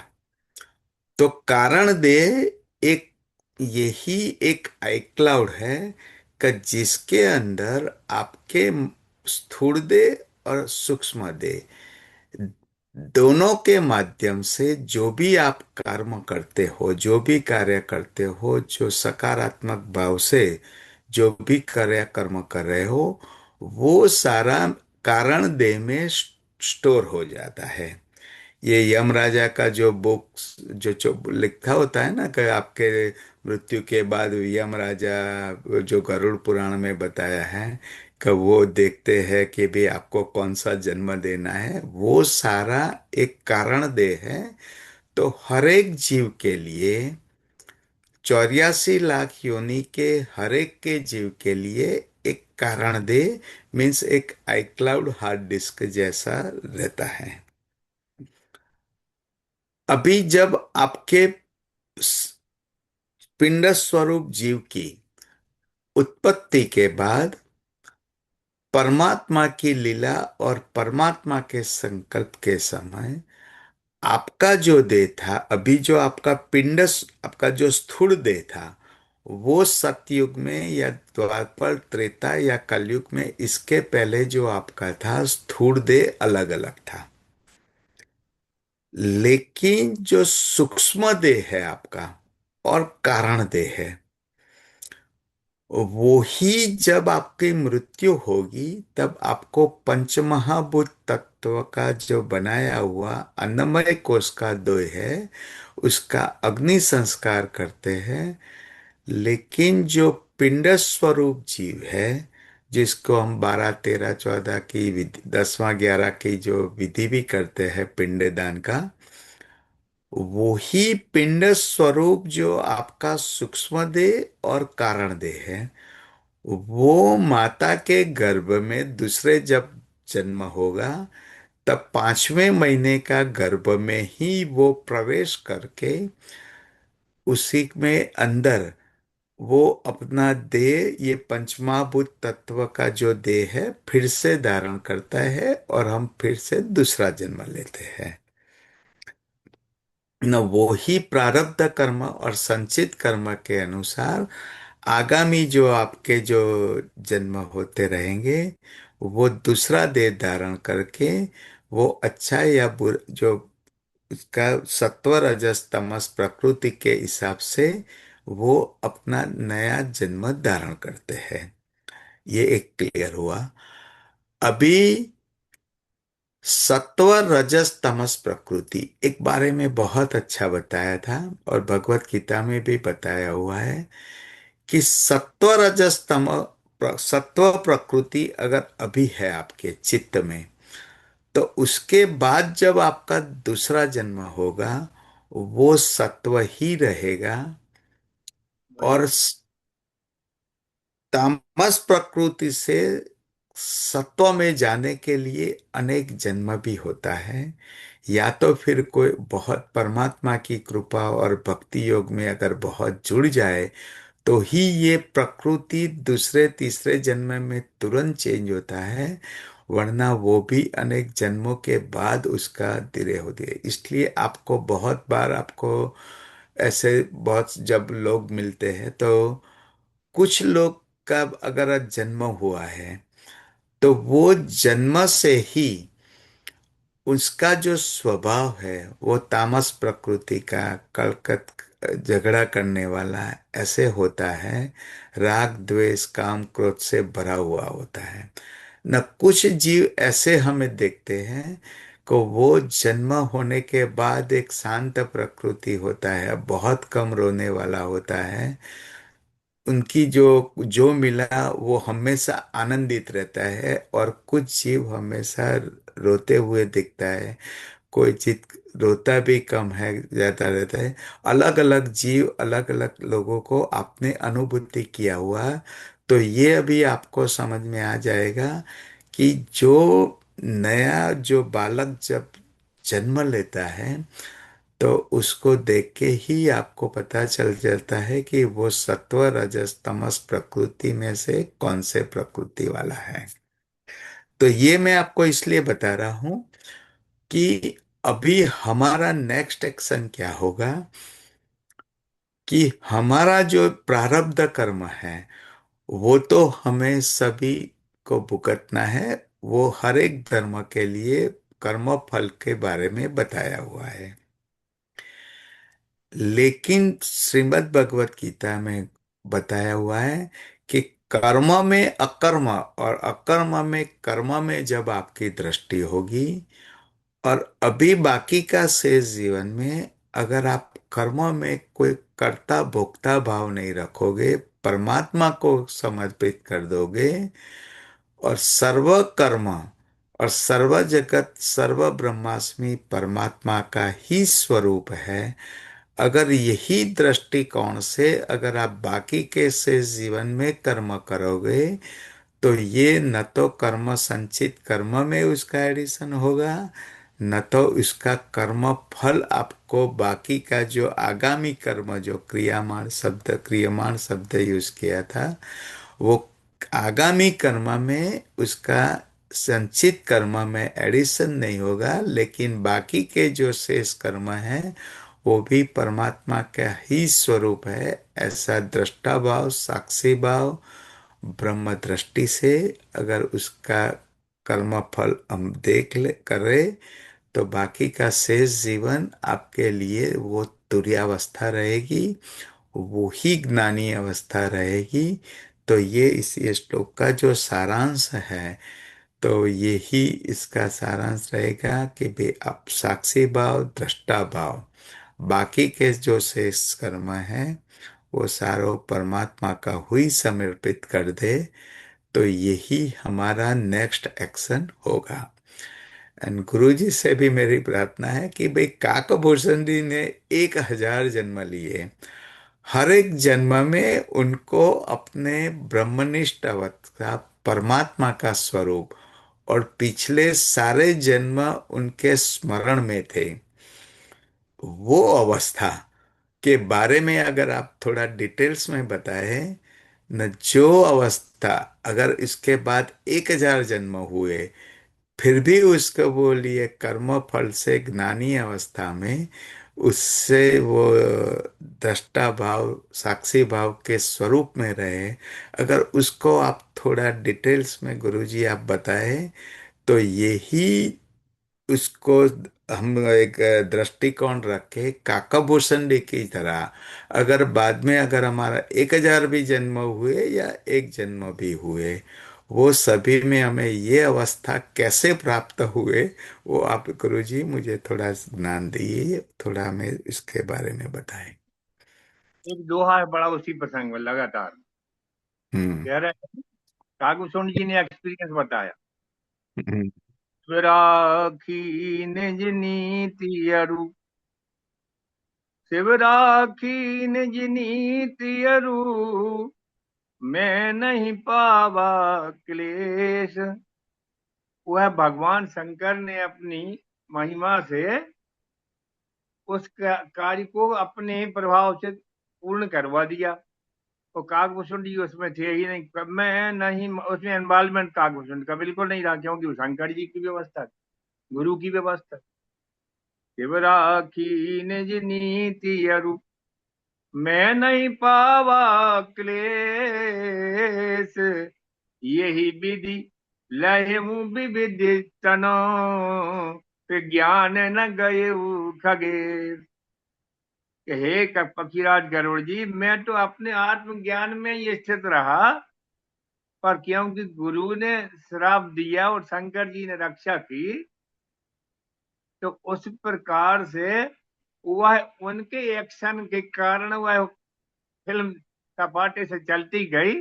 तो कारण दे एक यही एक आईक्लाउड है कि जिसके अंदर आपके स्थूल दे और सूक्ष्म दे दोनों के माध्यम से जो भी आप कर्म करते हो, जो भी कार्य करते हो, जो सकारात्मक भाव से जो भी कार्य कर्म कर रहे हो, वो सारा कारण देह में स्टोर हो जाता है। ये यमराजा का जो बुक्स जो लिखा होता है ना कि आपके मृत्यु के बाद यमराजा, जो गरुड़ पुराण में बताया है कि वो देखते हैं कि भी आपको कौन सा जन्म देना है, वो सारा एक कारण दे है। तो हर एक जीव के लिए 84 लाख योनि के हर एक के जीव के लिए एक कारण दे मीन्स एक आईक्लाउड हार्ड डिस्क जैसा रहता है। अभी जब आपके पिंड स्वरूप जीव की उत्पत्ति के बाद परमात्मा की लीला और परमात्मा के संकल्प के समय आपका जो देह था, अभी जो आपका पिंड, आपका जो स्थूल देह था, वो सतयुग में या द्वापर त्रेता या कलयुग में इसके पहले जो आपका था स्थूल देह अलग अलग था। लेकिन जो सूक्ष्म देह है आपका और कारण देह है, वो ही जब आपकी मृत्यु होगी तब आपको पंचमहाभूत तत्व का जो बनाया हुआ अन्नमय कोश का देह है, उसका अग्नि संस्कार करते हैं। लेकिन जो पिंड स्वरूप जीव है, जिसको हम 12 13 14 की विधि, 10वां 11 की जो विधि भी करते हैं पिंडदान का, वो ही पिंड स्वरूप जो आपका सूक्ष्म देह और कारण देह है, वो माता के गर्भ में दूसरे जब जन्म होगा, तब 5वें महीने का गर्भ में ही वो प्रवेश करके उसी में अंदर वो अपना देह, ये पंचमहाभूत तत्व का जो देह है, फिर से धारण करता है और हम फिर से दूसरा जन्म लेते हैं। न वो ही प्रारब्ध कर्म और संचित कर्म के अनुसार आगामी जो आपके जो जन्म होते रहेंगे, वो दूसरा देह धारण करके वो अच्छा या बुरा जो उसका सत्व रजस तमस प्रकृति के हिसाब से वो अपना नया जन्म धारण करते हैं। ये एक क्लियर हुआ। अभी सत्व रजस तमस प्रकृति एक बारे में बहुत अच्छा बताया था और भगवत गीता में भी बताया हुआ है कि सत्व रजस तम सत्व प्रकृति अगर अभी है आपके चित्त में, तो उसके बाद जब आपका दूसरा जन्म होगा वो सत्व ही रहेगा। वही। और तामस प्रकृति से सत्व में जाने के लिए अनेक जन्म भी होता है, या तो फिर कोई बहुत परमात्मा की कृपा और भक्ति योग में अगर बहुत जुड़ जाए तो ही ये प्रकृति दूसरे तीसरे जन्म में तुरंत चेंज होता है, वरना वो भी अनेक जन्मों के बाद उसका धीरे होती है। इसलिए आपको बहुत बार आपको ऐसे बहुत जब लोग मिलते हैं तो कुछ लोग का अगर जन्म हुआ है तो वो जन्म से ही उसका जो स्वभाव है वो तामस प्रकृति का, कलकत, झगड़ा करने वाला ऐसे होता है, राग द्वेष काम क्रोध से भरा हुआ होता है। न कुछ जीव ऐसे हमें देखते हैं को वो जन्म होने के बाद एक शांत प्रकृति होता है, बहुत कम रोने वाला होता है, उनकी जो जो मिला वो हमेशा आनंदित रहता है, और कुछ जीव हमेशा रोते हुए दिखता है, कोई चित रोता भी कम है, ज्यादा रहता है। अलग अलग जीव अलग अलग लोगों को आपने अनुभूति किया हुआ, तो ये अभी आपको समझ में आ जाएगा कि जो नया जो बालक जब जन्म लेता है तो उसको देख के ही आपको पता चल जाता है कि वो सत्व रजस तमस प्रकृति में से कौन से प्रकृति वाला है। तो ये मैं आपको इसलिए बता रहा हूं कि अभी हमारा नेक्स्ट एक्शन क्या होगा, कि हमारा जो प्रारब्ध कर्म है वो तो हमें सभी को भुगतना है, वो हर एक धर्म के लिए कर्म फल के बारे में बताया हुआ है। लेकिन श्रीमद् भगवत गीता में बताया हुआ है कि कर्म में अकर्म और अकर्म में कर्म में जब आपकी दृष्टि होगी, और अभी बाकी का शेष जीवन में अगर आप कर्म में कोई कर्ता भोक्ता भाव नहीं रखोगे, परमात्मा को समर्पित कर दोगे, और सर्व कर्म और सर्व जगत सर्व ब्रह्मास्मि परमात्मा का ही स्वरूप है, अगर यही दृष्टिकोण से अगर आप बाकी के शेष जीवन में कर्म करोगे तो ये न तो कर्म संचित कर्म में उसका एडिशन होगा, न तो उसका कर्म फल आपको बाकी का जो आगामी कर्म, जो क्रियमाण शब्द यूज किया था, वो आगामी कर्म में उसका संचित कर्म में एडिशन नहीं होगा, लेकिन बाकी के जो शेष कर्म है वो भी परमात्मा का ही स्वरूप है, ऐसा दृष्टा भाव साक्षी भाव ब्रह्म दृष्टि से अगर उसका कर्म फल हम देख ले करे तो बाकी का शेष जीवन आपके लिए वो तुर्यावस्था रहेगी, वो ही ज्ञानी अवस्था रहेगी। तो ये इस श्लोक का जो सारांश है, तो ये ही इसका सारांश रहेगा कि भाई आप साक्षी भाव दृष्टा भाव बाकी के जो शेष कर्म है वो सारो परमात्मा का हुई समर्पित कर दे, तो यही हमारा नेक्स्ट एक्शन होगा। एंड गुरु जी से भी मेरी प्रार्थना है कि भाई काकभूषण जी ने 1000 जन्म लिए, हर एक जन्म में उनको अपने ब्रह्मनिष्ठ अवस्था परमात्मा का स्वरूप और पिछले सारे जन्म उनके स्मरण में थे, वो अवस्था के बारे में अगर आप थोड़ा डिटेल्स में बताए न, जो अवस्था अगर इसके बाद 1000 जन्म हुए फिर भी उसको वो लिए कर्म फल से ज्ञानी अवस्था में उससे वो दृष्टा भाव साक्षी भाव के स्वरूप में रहे, अगर उसको आप थोड़ा डिटेल्स में गुरुजी आप बताए तो यही उसको हम एक दृष्टिकोण रखे काकभूषण की तरह, अगर बाद में अगर हमारा 1000 भी जन्म हुए या एक जन्म भी हुए, वो सभी में हमें ये अवस्था कैसे प्राप्त हुए, वो आप गुरुजी मुझे थोड़ा ज्ञान दिए, थोड़ा हमें इसके बारे में बताएं। एक दोहा है बड़ा उसी प्रसंग में लगातार हम्म। कह रहे हैं। कागभूषण जी ने एक्सपीरियंस बताया। हम्म। राखी निज नीति अरु, शिव राखी निज नीति अरु, मैं नहीं पावा क्लेश। वह भगवान शंकर ने अपनी महिमा से उस कार्य को अपने प्रभाव से पूर्ण करवा दिया। तो काकभूषण जी उसमें थे ही नहीं, मैं नहीं, उसमें इन्वॉल्वमेंट काकभूषण का बिल्कुल नहीं रहा, क्योंकि वो शंकर जी की व्यवस्था, गुरु की व्यवस्था। शिव राखी निज नीति अरु, मैं नहीं पावा क्लेश। यही विधि लहमु विविध तनो, ज्ञान न गए खगेश। कि हे पक्षीराज गरुड़ जी, मैं तो अपने आत्मज्ञान में ये स्थित रहा, पर क्योंकि गुरु ने श्राप दिया और शंकर जी ने रक्षा की, तो उस प्रकार से वह उनके एक्शन के कारण वह फिल्म सपाटे से चलती गई,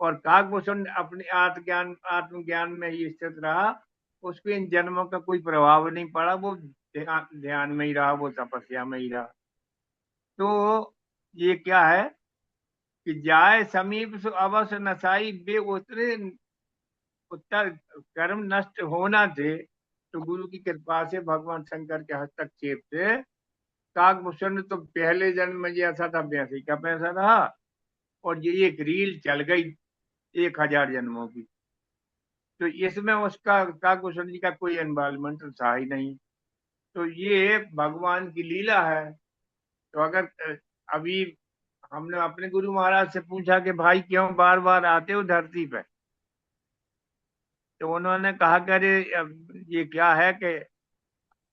और काकभूषण अपने आत्मज्ञान में ही स्थित रहा। उसको इन जन्मों का कोई प्रभाव नहीं पड़ा, वो ध्यान में ही रहा, वो तपस्या में ही रहा। तो ये क्या है कि जाए समीप सो अवश्य नसाई, बे उतरे उत्तर कर्म नष्ट होना थे। तो गुरु की कृपा से, भगवान शंकर के हस्तक्षेप से, काकभूषण तो पहले जन्म में जैसा था वैसे का पैसा रहा, और ये एक रील चल गई 1000 जन्मों की। तो इसमें उसका, काकभूषण जी का कोई इन्वॉल्वमेंट था ही नहीं। तो ये भगवान की लीला है। तो अगर अभी हमने अपने गुरु महाराज से पूछा कि भाई क्यों बार बार आते हो धरती पे, तो उन्होंने कहा कि अरे ये क्या है कि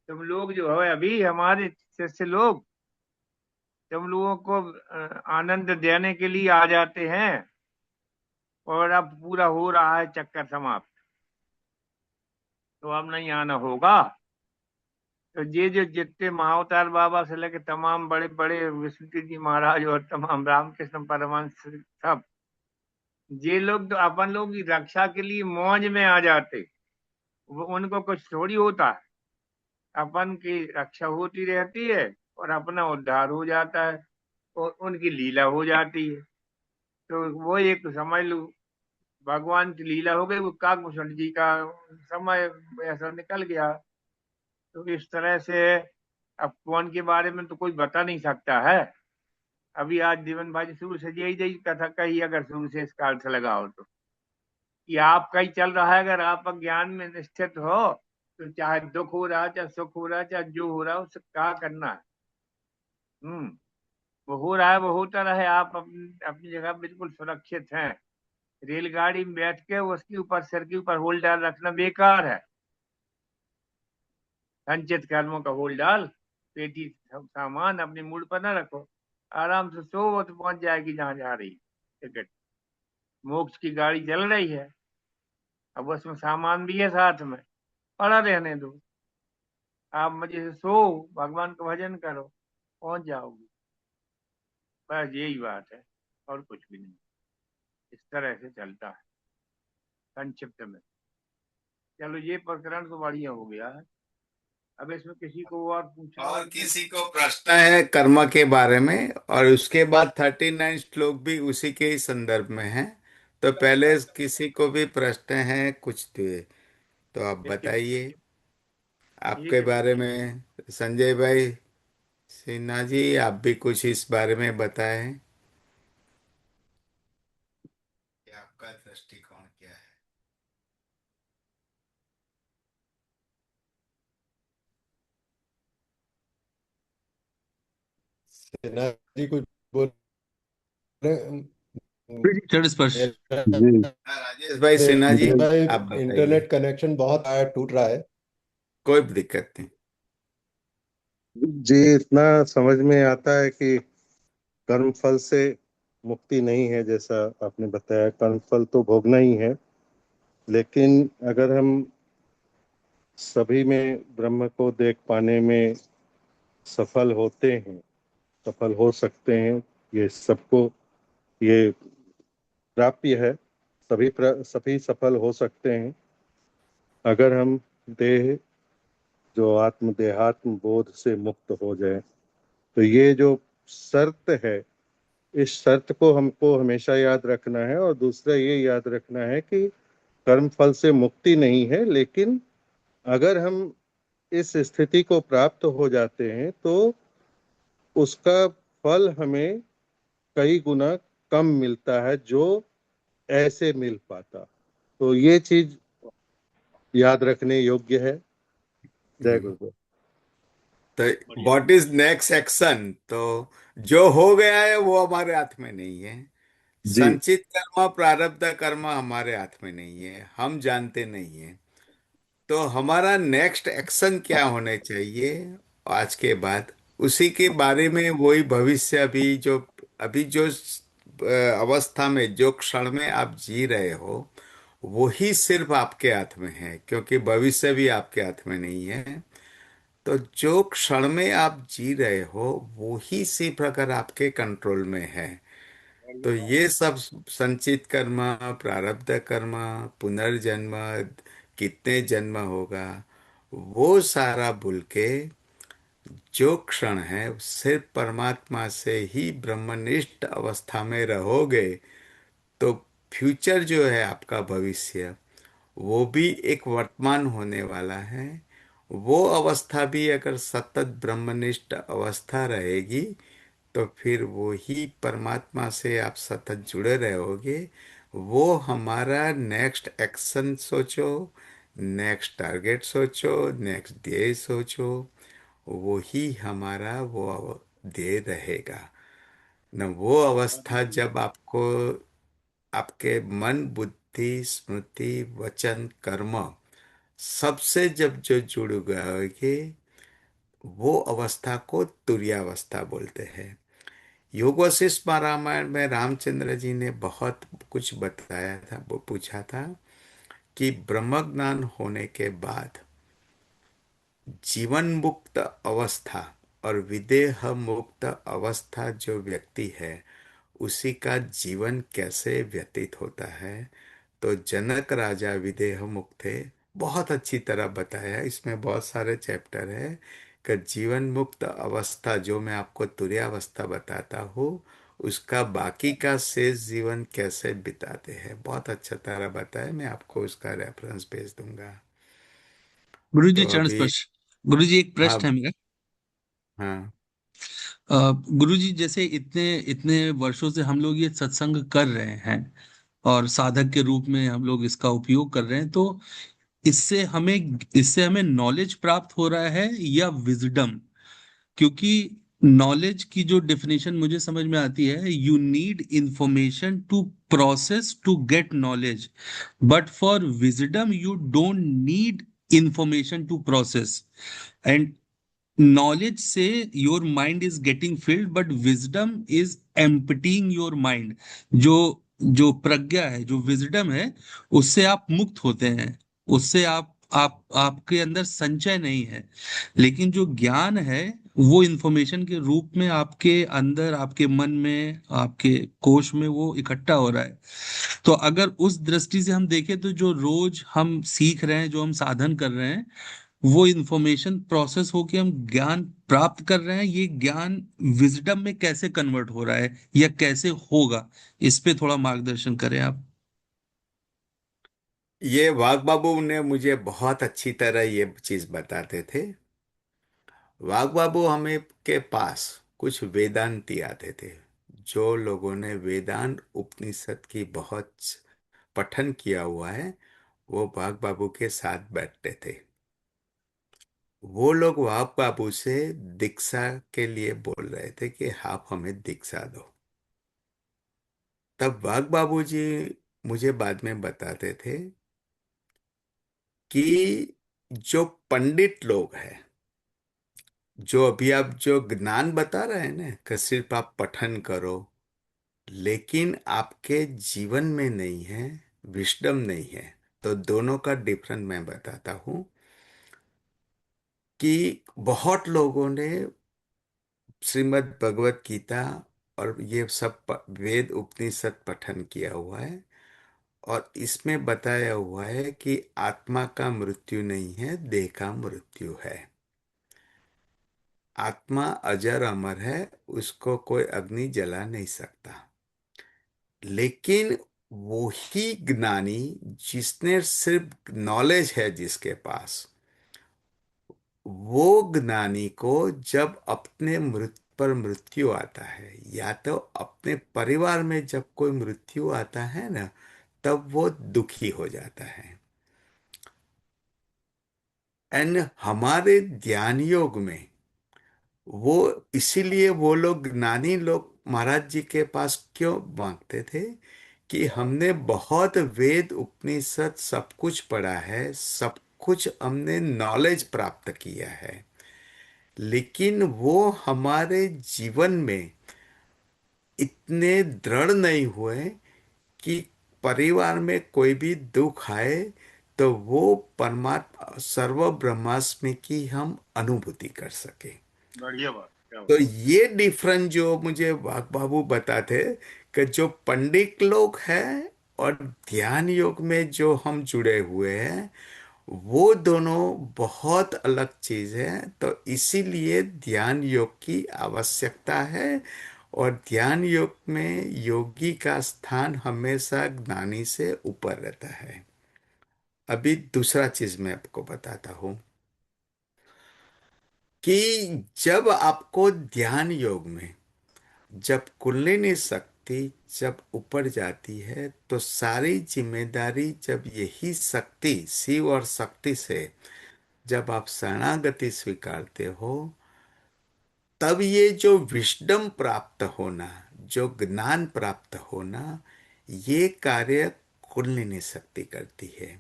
तुम लोग जो है अभी हमारे शिष्य लोग, तुम लोगों को आनंद देने के लिए आ जाते हैं, और अब पूरा हो रहा है चक्कर समाप्त, तो अब नहीं आना होगा। तो ये जो जितने महाअवतार बाबा से लेके तमाम बड़े बड़े विष्णु जी महाराज और तमाम रामकृष्ण परमहंस सब, ये लोग तो अपन लोग की रक्षा के लिए मौज में आ जाते, वो उनको कुछ थोड़ी होता है। अपन की रक्षा होती रहती है और अपना उद्धार हो जाता है, और उनकी लीला हो जाती है। तो वो एक समझ लो भगवान की लीला हो गई, वो काकभूषण जी का समय ऐसा निकल गया। तो इस तरह से अब कौन के बारे में तो कोई बता नहीं सकता है। अभी आज जीवन भाई शुरू से यही यही कथा कही, अगर शुरू से इस काल से लगाओ कि आपका ही चल रहा है, अगर आप ज्ञान में निश्चित हो, तो चाहे दुख हो रहा, चाहे सुख हो रहा, चाहे जो हो रहा है, उससे क्या करना है। वो हो रहा है, वो होता रहे, आप अपनी जगह बिल्कुल सुरक्षित हैं। रेलगाड़ी में बैठ के उसके ऊपर, सिर के ऊपर होल्डर रखना बेकार है। संचित कर्मों का होल्डर, पेटी सामान अपनी मूड पर ना रखो, आराम से सो, वो तो पहुंच जाएगी जहां जा रही टिकट। मोक्ष की गाड़ी चल रही है, अब उसमें सामान भी है साथ में, पड़ा रहने दो। आप मजे से सो, भगवान का भजन करो, पहुंच जाओगे। बस यही बात है, और कुछ भी नहीं। इस तरह से चलता है संक्षिप्त में। चलो ये प्रकरण तो बढ़िया हो गया है। अब इसमें किसी को और पूछना और हो तो। किसी को प्रश्न है कर्म के बारे में, और उसके बाद 39 श्लोक भी उसी के ही संदर्भ में है। तो पहले किसी को भी प्रश्न है कुछ तो आप किसके? बताइए ये आपके किसके? बारे में। संजय भाई सिन्हा जी, आप भी कुछ इस बारे में बताएं कि आपका दृष्टिकोण क्या है। सिन्हा जी कुछ बोल रहे हैं? क्षण स्पर्श। मेरा जी हाँ, राजेश भाई सिन्हा जी, मेरा भाई आप बताइए। इंटरनेट कनेक्शन बहुत आया, टूट रहा है। कोई दिक्कत नहीं। जी, इतना समझ में आता है कि कर्म फल से मुक्ति नहीं है, जैसा आपने बताया कर्म फल तो भोगना ही है। लेकिन अगर हम सभी में ब्रह्म को देख पाने में सफल होते हैं, सफल हो सकते हैं, ये सबको ये प्राप्य है। सभी सफल हो सकते हैं अगर हम देह जो देहात्म बोध से मुक्त हो जाए। तो ये जो शर्त है इस शर्त को हमको हमेशा याद रखना है। और दूसरा ये याद रखना है कि कर्म फल से मुक्ति नहीं है, लेकिन अगर हम इस स्थिति को प्राप्त हो जाते हैं तो उसका फल हमें कई गुना कम मिलता है जो ऐसे मिल पाता। तो ये चीज याद रखने योग्य है। जय हम्म। गुरुदेव। तो बढ़िया। What is next action? तो जो हो गया है वो हमारे हाथ में नहीं है। जी। संचित कर्म प्रारब्ध कर्म हमारे हाथ में नहीं है, हम जानते नहीं है। तो हमारा नेक्स्ट एक्शन क्या होने चाहिए आज के बाद, उसी के बारे में, वही भविष्य, अभी जो अवस्था में, जो क्षण में आप जी रहे हो, वही सिर्फ आपके हाथ में है, क्योंकि भविष्य भी आपके हाथ में नहीं है। तो जो क्षण में आप जी रहे हो वही सिर्फ अगर आपके कंट्रोल में है, तो ये सब संचित कर्म, प्रारब्ध कर्म, पुनर्जन्म, कितने जन्म होगा, वो सारा भूल के जो क्षण है सिर्फ परमात्मा से ही ब्रह्मनिष्ठ अवस्था में रहोगे, तो फ्यूचर जो है आपका भविष्य, वो भी एक वर्तमान होने वाला है। वो अवस्था भी अगर सतत ब्रह्मनिष्ठ अवस्था रहेगी, तो फिर वो ही परमात्मा से आप सतत जुड़े रहोगे। वो हमारा नेक्स्ट एक्शन सोचो, नेक्स्ट टारगेट सोचो, नेक्स्ट ध्येय सोचो, वो ही हमारा वो ध्येय रहेगा। न वो अवस्था जब आपको, आपके मन, बुद्धि, स्मृति, वचन, कर्म सबसे जब जो जुड़ गए, वो अवस्था को तुर्यावस्था बोलते हैं। योग वशिष्ठ रामायण में रामचंद्र जी ने बहुत कुछ बताया था, वो पूछा था कि ब्रह्म ज्ञान होने के बाद जीवन मुक्त अवस्था और विदेह मुक्त अवस्था जो व्यक्ति है, उसी का जीवन कैसे व्यतीत होता है। तो जनक राजा विदेह मुक्त थे, बहुत अच्छी तरह बताया, इसमें बहुत सारे चैप्टर है कि जीवन मुक्त अवस्था जो मैं आपको तुर्यावस्था बताता हूँ, उसका बाकी का शेष जीवन कैसे बिताते हैं, बहुत अच्छा तरह बताया। मैं आपको उसका रेफरेंस भेज दूंगा। गुरु जी तो चरण अभी, स्पर्श। गुरु जी एक हाँ, प्रश्न है मेरा। हाँ, गुरु जी जैसे इतने इतने वर्षों से हम लोग ये सत्संग कर रहे हैं और साधक के रूप में हम लोग इसका उपयोग कर रहे हैं, तो इससे हमें इससे हमें नॉलेज प्राप्त हो रहा है या विजडम? क्योंकि नॉलेज की जो डेफिनेशन मुझे समझ में आती है, you need information to process to get knowledge, but for wisdom you don't need information to process. And knowledge से your mind is getting filled, but wisdom is emptying your mind. जो जो प्रज्ञा है, जो विजडम है, उससे आप मुक्त होते हैं। उससे आप आपके अंदर संचय नहीं है। लेकिन जो ज्ञान है, वो इंफॉर्मेशन के रूप में आपके अंदर, आपके मन में, आपके कोश में वो इकट्ठा हो रहा है। तो अगर उस दृष्टि से हम देखें, तो जो रोज हम सीख रहे हैं, जो हम साधन कर रहे हैं, वो इंफॉर्मेशन प्रोसेस होके हम ज्ञान प्राप्त कर रहे हैं। ये ज्ञान विजडम में कैसे कन्वर्ट हो रहा है या कैसे होगा, इस पे थोड़ा मार्गदर्शन करें आप। ये वाघ बाबू ने मुझे बहुत अच्छी तरह ये चीज बताते थे। वाघ बाबू हमें के पास कुछ वेदांती आते थे, जो लोगों ने वेदांत उपनिषद की बहुत पठन किया हुआ है, वो वाघ बाबू के साथ बैठते थे। वो लोग वाघ बाबू से दीक्षा के लिए बोल रहे थे कि आप हमें दीक्षा दो। तब वाघ बाबू जी मुझे बाद में बताते थे कि जो पंडित लोग हैं, जो अभी आप जो ज्ञान बता रहे हैं ना, कि सिर्फ आप पठन करो, लेकिन आपके जीवन में नहीं है, विस्डम नहीं है। तो दोनों का डिफरेंस मैं बताता हूँ कि बहुत लोगों ने श्रीमद् भगवत गीता और ये सब वेद उपनिषद पठन किया हुआ है, और इसमें बताया हुआ है कि आत्मा का मृत्यु नहीं है, देह का मृत्यु है। आत्मा अजर अमर है, उसको कोई अग्नि जला नहीं सकता। लेकिन वो ही ज्ञानी, जिसने सिर्फ नॉलेज है, जिसके पास, वो ज्ञानी को जब अपने पर मृत्यु आता है, या तो अपने परिवार में जब कोई मृत्यु आता है ना, तब वो दुखी हो जाता है। एंड हमारे ध्यान योग में वो, इसीलिए वो लोग, ज्ञानी लोग, महाराज जी के पास क्यों मांगते थे कि हमने बहुत वेद उपनिषद सब कुछ पढ़ा है, सब कुछ हमने नॉलेज प्राप्त किया है, लेकिन वो हमारे जीवन में इतने दृढ़ नहीं हुए कि परिवार में कोई भी दुख आए तो वो परमात्मा सर्व ब्रह्मास्मि की हम अनुभूति कर सके। बढ़िया बात, क्या तो बात। ये डिफरेंस जो मुझे वाग बाबू बताते, कि जो पंडित लोग हैं और ध्यान योग में जो हम जुड़े हुए हैं, वो दोनों बहुत अलग चीज है। तो इसीलिए ध्यान योग की आवश्यकता है, और ध्यान योग में योगी का स्थान हमेशा ज्ञानी से ऊपर रहता है। अभी दूसरा चीज मैं आपको बताता हूं कि जब आपको ध्यान योग में, जब कुंडलिनी शक्ति जब ऊपर जाती है, तो सारी जिम्मेदारी जब यही शक्ति, शिव और शक्ति से जब आप शरणागति स्वीकारते हो, तब ये जो विजडम प्राप्त होना, जो ज्ञान प्राप्त होना, ये कार्य कुंडलिनी शक्ति करती है।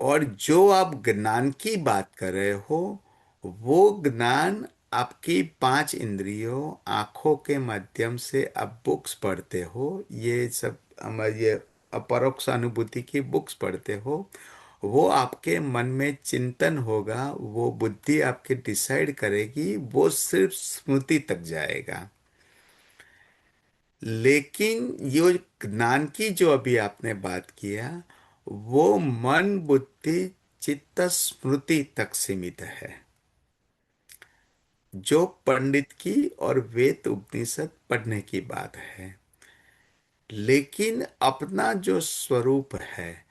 और जो आप ज्ञान की बात कर रहे हो, वो ज्ञान आपकी पांच इंद्रियों, आंखों के माध्यम से आप बुक्स पढ़ते हो, ये सब ये अपरोक्ष अनुभूति की बुक्स पढ़ते हो, वो आपके मन में चिंतन होगा, वो बुद्धि आपकी डिसाइड करेगी, वो सिर्फ स्मृति तक जाएगा। लेकिन ये ज्ञान की जो अभी आपने बात किया, वो मन बुद्धि चित्त स्मृति तक सीमित है, जो पंडित की और वेद उपनिषद पढ़ने की बात है। लेकिन अपना जो स्वरूप है,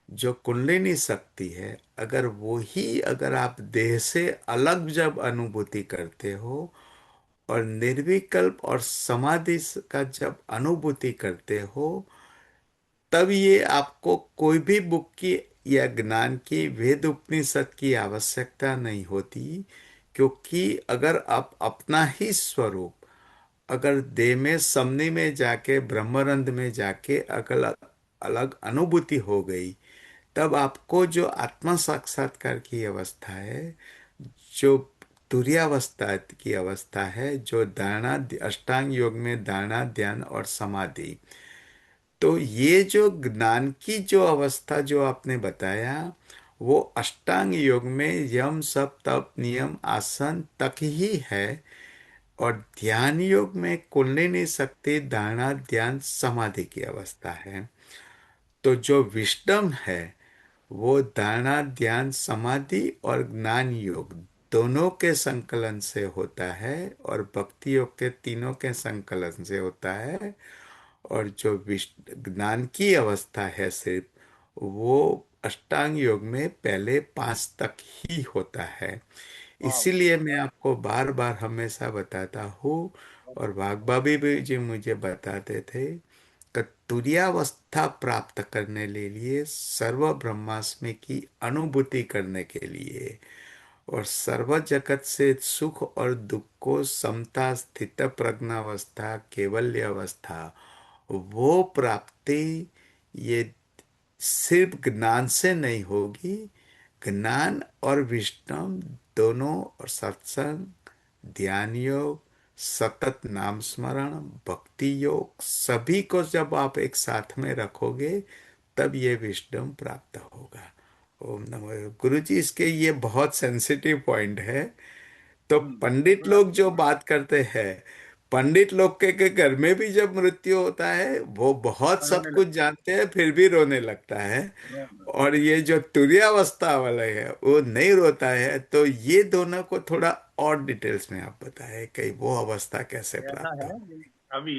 जो कुंडलिनी शक्ति है, अगर वो ही, अगर आप देह से अलग जब अनुभूति करते हो और निर्विकल्प और समाधि का जब अनुभूति करते हो, तब ये आपको कोई भी बुक की या ज्ञान की, वेद उपनिषद की आवश्यकता नहीं होती। क्योंकि अगर आप अपना ही स्वरूप, अगर देह में समनि में जाके, ब्रह्मरंध में जाके अगर अलग अनुभूति हो गई, तब आपको जो आत्मा साक्षात्कार की अवस्था है, जो तुरीयावस्था की अवस्था है, जो धारणा, अष्टांग योग में धारणा, ध्यान और समाधि, तो ये जो ज्ञान की जो अवस्था जो आपने बताया, वो अष्टांग योग में यम सप तप नियम आसन तक ही है। और ध्यान योग में कुंडलिनी शक्ति, धारणा, ध्यान, समाधि की अवस्था है। तो जो विस्डम है, वो धारणा, ध्यान, समाधि और ज्ञान योग दोनों के संकलन से होता है, और भक्ति योग के तीनों के संकलन से होता है। और जो ज्ञान की अवस्था है सिर्फ, वो अष्टांग योग में पहले पांच तक ही होता है। वाह। इसीलिए मैं आपको बार बार हमेशा बताता हूँ, और वाग्बाबी भी जी मुझे बताते थे कि तुरीयावस्था प्राप्त करने के लिए, सर्व ब्रह्मास्मि की अनुभूति करने के लिए, और सर्व जगत से सुख और दुख को समता, स्थित प्रज्ञावस्था, कैवल्य अवस्था, वो प्राप्ति ये सिर्फ ज्ञान से नहीं होगी। ज्ञान और विजडम दोनों, और सत्संग, ध्यान योग, सतत नाम स्मरण, भक्ति योग, सभी को जब आप एक साथ में रखोगे, तब ये विजडम प्राप्त होगा। ओम नमो गुरु जी, इसके ये बहुत सेंसिटिव पॉइंट है। तो पंडित बड़ा लोग जो बात करते हैं, पंडित लोग के घर में भी जब मृत्यु होता है, वो बहुत सब रोने कुछ लगता जानते हैं, फिर भी रोने लगता है। है। और ये जो तुरीयावस्था वाले है, वो नहीं रोता है। तो ये दोनों को थोड़ा और डिटेल्स में आप बताएं कि वो अवस्था कैसे ऐसा प्राप्त है, हो। अभी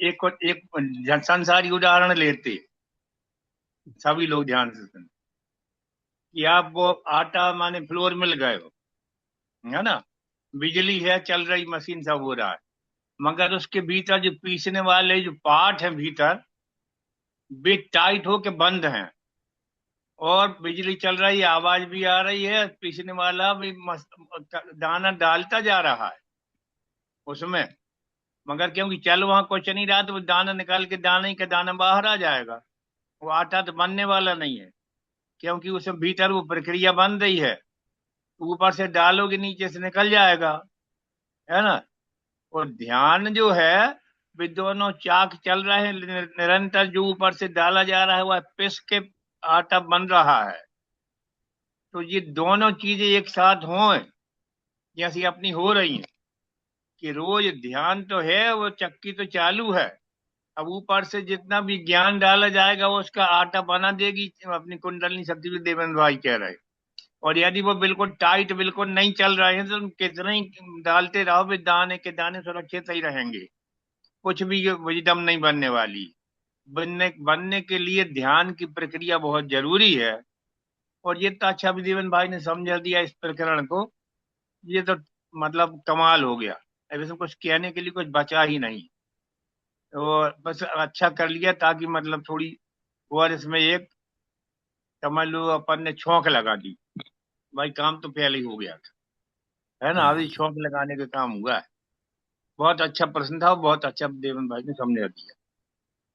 एक संसारी उदाहरण लेते, सभी लोग ध्यान से सुन, कि आप वो आटा माने फ्लोर मिल गए हो, है ना, बिजली है, चल रही मशीन, सब हो रहा है, मगर उसके भीतर जो पीसने वाले जो पार्ट है भीतर, वे टाइट होके बंद हैं, और बिजली चल रही है, आवाज भी आ रही है, पीसने वाला भी दाना डालता जा रहा है उसमें, मगर क्योंकि चल वहां कुछ नहीं रहा, तो वो दाना निकाल के दाने का दाना बाहर आ जाएगा, वो आटा तो बनने वाला नहीं है, क्योंकि उसमें भीतर वो प्रक्रिया बन रही है, ऊपर से डालोगे नीचे से निकल जाएगा, है ना। और ध्यान जो है, वे दोनों चाक चल रहे हैं निरंतर, जो ऊपर से डाला जा रहा है वह पिस के आटा बन रहा है। तो ये दोनों चीजें एक साथ हों, जैसी अपनी हो रही हैं, कि रोज ध्यान तो है, वो चक्की तो चालू है, अब ऊपर से जितना भी ज्ञान डाला जाएगा वो उसका आटा बना देगी अपनी कुंडलनी शक्ति, भी देवेंद्र भाई कह रहे हैं। और यदि वो बिल्कुल टाइट बिल्कुल नहीं चल रहे हैं, तो तुम कितने ही डालते रहो, वे दाने के दाने सुरक्षित ही रहेंगे, कुछ भी विजडम नहीं बनने वाली। बनने बनने के लिए ध्यान की प्रक्रिया बहुत जरूरी है। और ये तो अच्छा विधिवन भाई ने समझा दिया इस प्रकरण को, ये तो मतलब कमाल हो गया, अब इसमें कुछ कहने के लिए कुछ बचा ही नहीं। तो बस अच्छा कर लिया, ताकि मतलब थोड़ी और इसमें एक, समझ लो अपन ने छोंक लगा दी, भाई काम तो पहले ही हो गया था, है ना, अभी हाँ। छोंक लगाने का काम हुआ है। बहुत अच्छा प्रश्न था, बहुत अच्छा देवन भाई ने समझा दिया।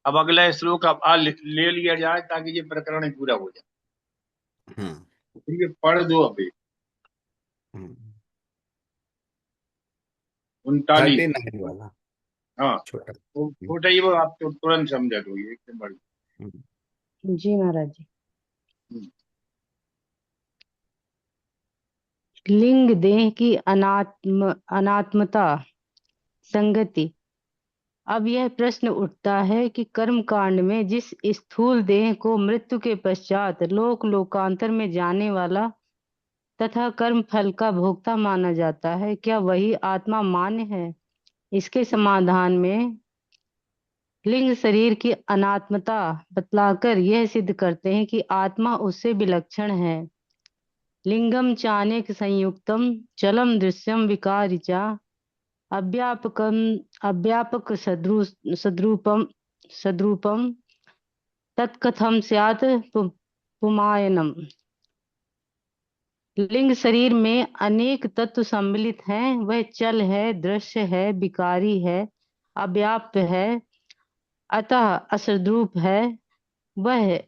अब अगला श्लोक अब ले लिया जाए, ताकि ये प्रकरण ही पूरा हो जाए। हम्म। ठीक है, पढ़ दो अभी। हम्म। 39। 39 वाला, हाँ, छोटा। वो छोटा ही, वो आप तो तुरंत समझा दोगे एकदम बढ़िया। हम्म। जी महाराज जी। हम्म। लिंग देह की अनात्मता संगति। अब यह प्रश्न उठता है कि कर्म कांड में जिस स्थूल देह को मृत्यु के पश्चात लोक लोकांतर में जाने वाला तथा कर्म फल का भोक्ता माना जाता है, क्या वही आत्मा मान्य है? इसके समाधान में लिंग शरीर की अनात्मता बतलाकर यह सिद्ध करते हैं कि आत्मा उससे विलक्षण है। लिंगम चानेक संयुक्तम चलम दृश्यम विकारी च अव्यापकम अव्यापक सद्रूपम सद्रूपम तत्कथम स्यात् पुमायनम। लिंग शरीर में अनेक तत्व सम्मिलित हैं, वह चल है, दृश्य है, विकारी है, अव्याप्य है, अतः असद्रूप है। वह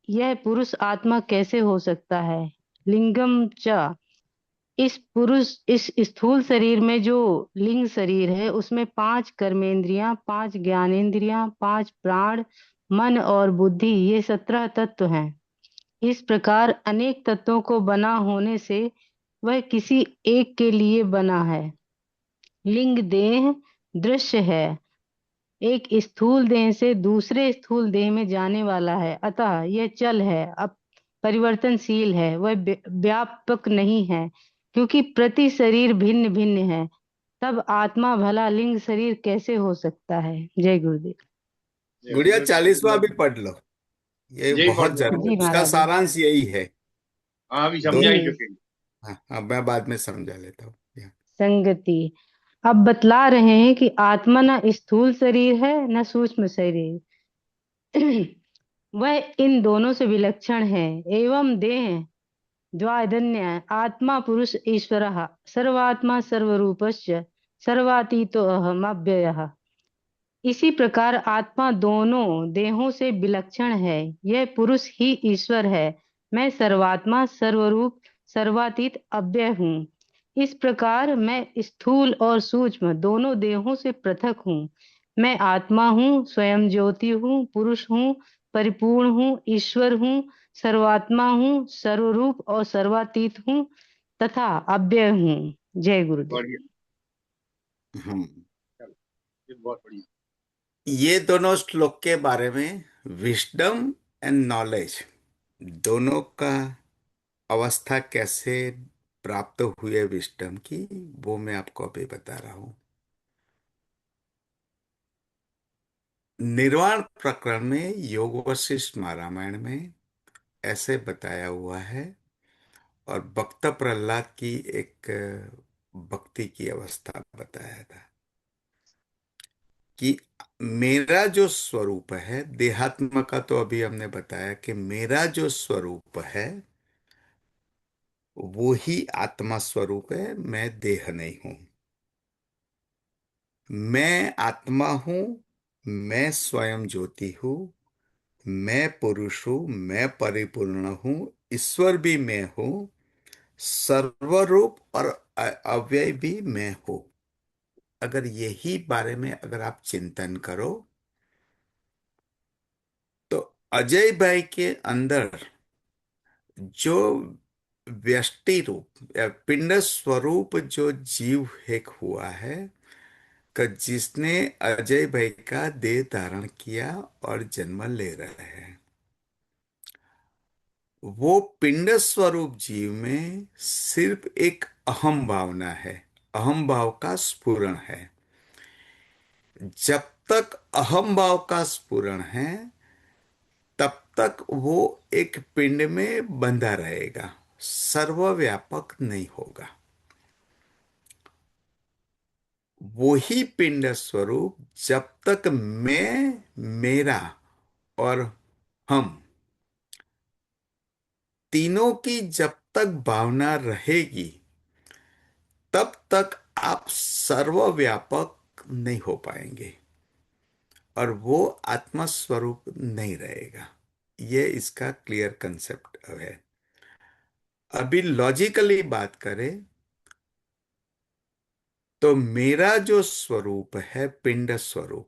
यह पुरुष आत्मा कैसे हो सकता है? लिंगम च, इस स्थूल शरीर में जो लिंग शरीर है उसमें 5 कर्मेंद्रियां, 5 ज्ञानेंद्रियां, 5 प्राण, मन और बुद्धि, ये 17 तत्व हैं। इस प्रकार अनेक तत्वों को बना होने से वह किसी एक के लिए बना है। लिंग देह दृश्य है, एक स्थूल देह से दूसरे स्थूल देह में जाने वाला है, अतः यह चल है, अब परिवर्तनशील है, वह व्यापक नहीं है, क्योंकि प्रति शरीर भिन्न भिन्न है। तब आत्मा भला लिंग शरीर कैसे हो सकता है? जय गुरुदेव। गुड़िया 40वां भी पढ़ लो, ये यही पढ़ बहुत दो जरूरी, जी उसका महाराज जी। सारांश यही है। हाँ, अभी दो। समझा ही जी। चुके। हाँ हाँ, मैं बाद में समझा लेता हूँ। संगति। अब बतला रहे हैं कि आत्मा न स्थूल शरीर है न सूक्ष्म शरीर, वह इन दोनों से विलक्षण है। एवं देह द्वादन्य आत्मा पुरुष ईश्वरः सर्वात्मा सर्वरूपश्च सर्वातीतो अहमव्ययः। इसी प्रकार आत्मा दोनों देहों से विलक्षण है, यह पुरुष ही ईश्वर है। मैं सर्वात्मा सर्वरूप सर्वातीत अव्यय हूँ। इस प्रकार मैं स्थूल और सूक्ष्म दोनों देहों से पृथक हूँ। मैं आत्मा हूँ, स्वयं ज्योति हूँ, पुरुष हूँ, परिपूर्ण हूँ, ईश्वर हूँ, सर्वात्मा हूँ, सर्वरूप और सर्वातीत हूँ तथा अव्यय हूँ। जय गुरुदेव। बढ़िया, हम्म। चलो, ये बहुत बढ़िया। ये दोनों श्लोक के बारे में विजडम एंड नॉलेज दोनों का अवस्था कैसे प्राप्त हुए विस्डम की, वो मैं आपको अभी बता रहा हूं। निर्वाण प्रकरण में, योग वशिष्ठ रामायण में ऐसे बताया हुआ है, और भक्त प्रहलाद की एक भक्ति की अवस्था बताया था कि मेरा जो स्वरूप है, देहात्म का तो अभी हमने बताया कि मेरा जो स्वरूप है वो ही आत्मा स्वरूप है, मैं देह नहीं हूं। मैं आत्मा हूं, मैं स्वयं ज्योति हूं, मैं पुरुष हूं, मैं परिपूर्ण हूं, ईश्वर भी मैं हूं, सर्वरूप और अव्यय भी मैं हूं। अगर यही बारे में अगर आप चिंतन करो, तो अजय भाई के अंदर जो व्यष्टि रूप या पिंड स्वरूप जो जीव एक हुआ है, का जिसने अजय भाई का देह धारण किया और जन्म ले रहे हैं, वो पिंड स्वरूप जीव में सिर्फ एक अहम भावना है, अहम भाव का स्फुरण है। जब तक अहम भाव का स्फुरण है, तब तक वो एक पिंड में बंधा रहेगा, सर्वव्यापक नहीं होगा। वही पिंड स्वरूप जब तक मैं, मेरा और हम, तीनों की जब तक भावना रहेगी, तब तक आप सर्वव्यापक नहीं हो पाएंगे, और वो आत्मा स्वरूप नहीं रहेगा। ये इसका क्लियर कंसेप्ट है। अभी लॉजिकली बात करें, तो मेरा जो स्वरूप है पिंड स्वरूप,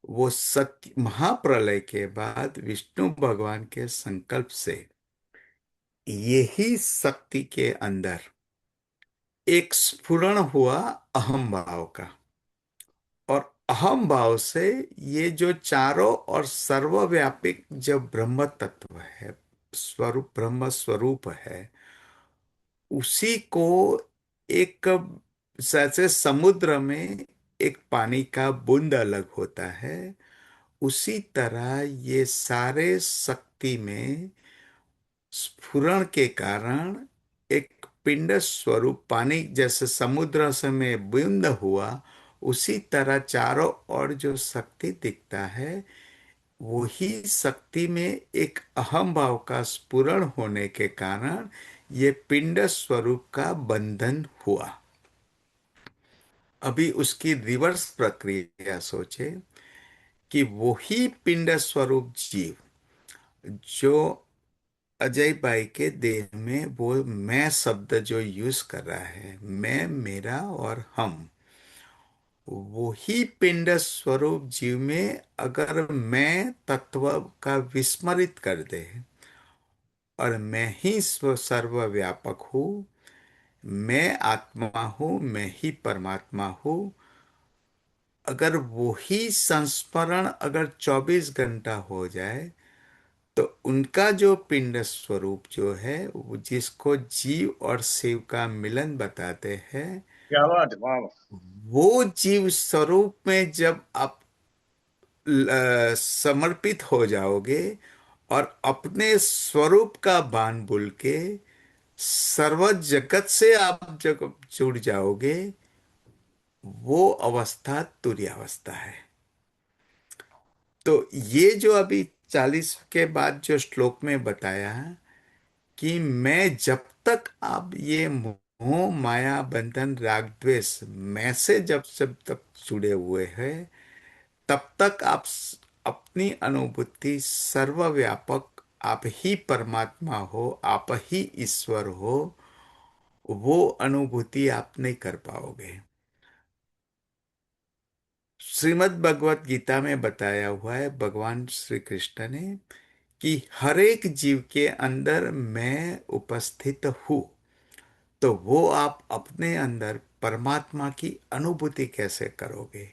वो सत्य महाप्रलय के बाद विष्णु भगवान के संकल्प से यही शक्ति के अंदर एक स्फुरण हुआ अहम भाव का, और अहम भाव से ये जो चारों और सर्वव्यापी जो ब्रह्म तत्व है, स्वरूप ब्रह्म स्वरूप है, उसी को एक, जैसे समुद्र में एक पानी का बूंद अलग होता है, उसी तरह ये सारे शक्ति में स्फुरण के कारण एक पिंड स्वरूप पानी जैसे समुद्र से में बूंद हुआ, उसी तरह चारों ओर जो शक्ति दिखता है, वही शक्ति में एक अहम भाव का स्फुरण होने के कारण ये पिंड स्वरूप का बंधन हुआ। अभी उसकी रिवर्स प्रक्रिया सोचे कि वही पिंड स्वरूप जीव जो अजय भाई के देह में वो मैं शब्द जो यूज कर रहा है, मैं, मेरा और हम, वही पिंड स्वरूप जीव में अगर मैं तत्व का विस्मरित कर दे, और मैं ही सर्वव्यापक हूँ, मैं आत्मा हूँ, मैं ही परमात्मा हूँ, अगर वही संस्मरण अगर 24 घंटा हो जाए, तो उनका जो पिंड स्वरूप जो है, वो जिसको जीव और शिव का मिलन बताते हैं, क्या बात है, वाह वाह। वो जीव स्वरूप में जब आप समर्पित हो जाओगे और अपने स्वरूप का बाण बोल के सर्व जगत से आप जब जुड़ जाओगे, वो अवस्था तुरीय अवस्था है। तो ये जो अभी 40 के बाद जो श्लोक में बताया कि मैं, जब तक आप ये मोह माया बंधन राग द्वेष मैं से जब सब तक जुड़े हुए हैं, तब तक आप अपनी अनुभूति सर्वव्यापक, आप ही परमात्मा हो, आप ही ईश्वर हो, वो अनुभूति आप नहीं कर पाओगे। श्रीमद् भगवत गीता में बताया हुआ है भगवान श्री कृष्ण ने कि हर एक जीव के अंदर मैं उपस्थित हूँ। तो वो आप अपने अंदर परमात्मा की अनुभूति कैसे करोगे?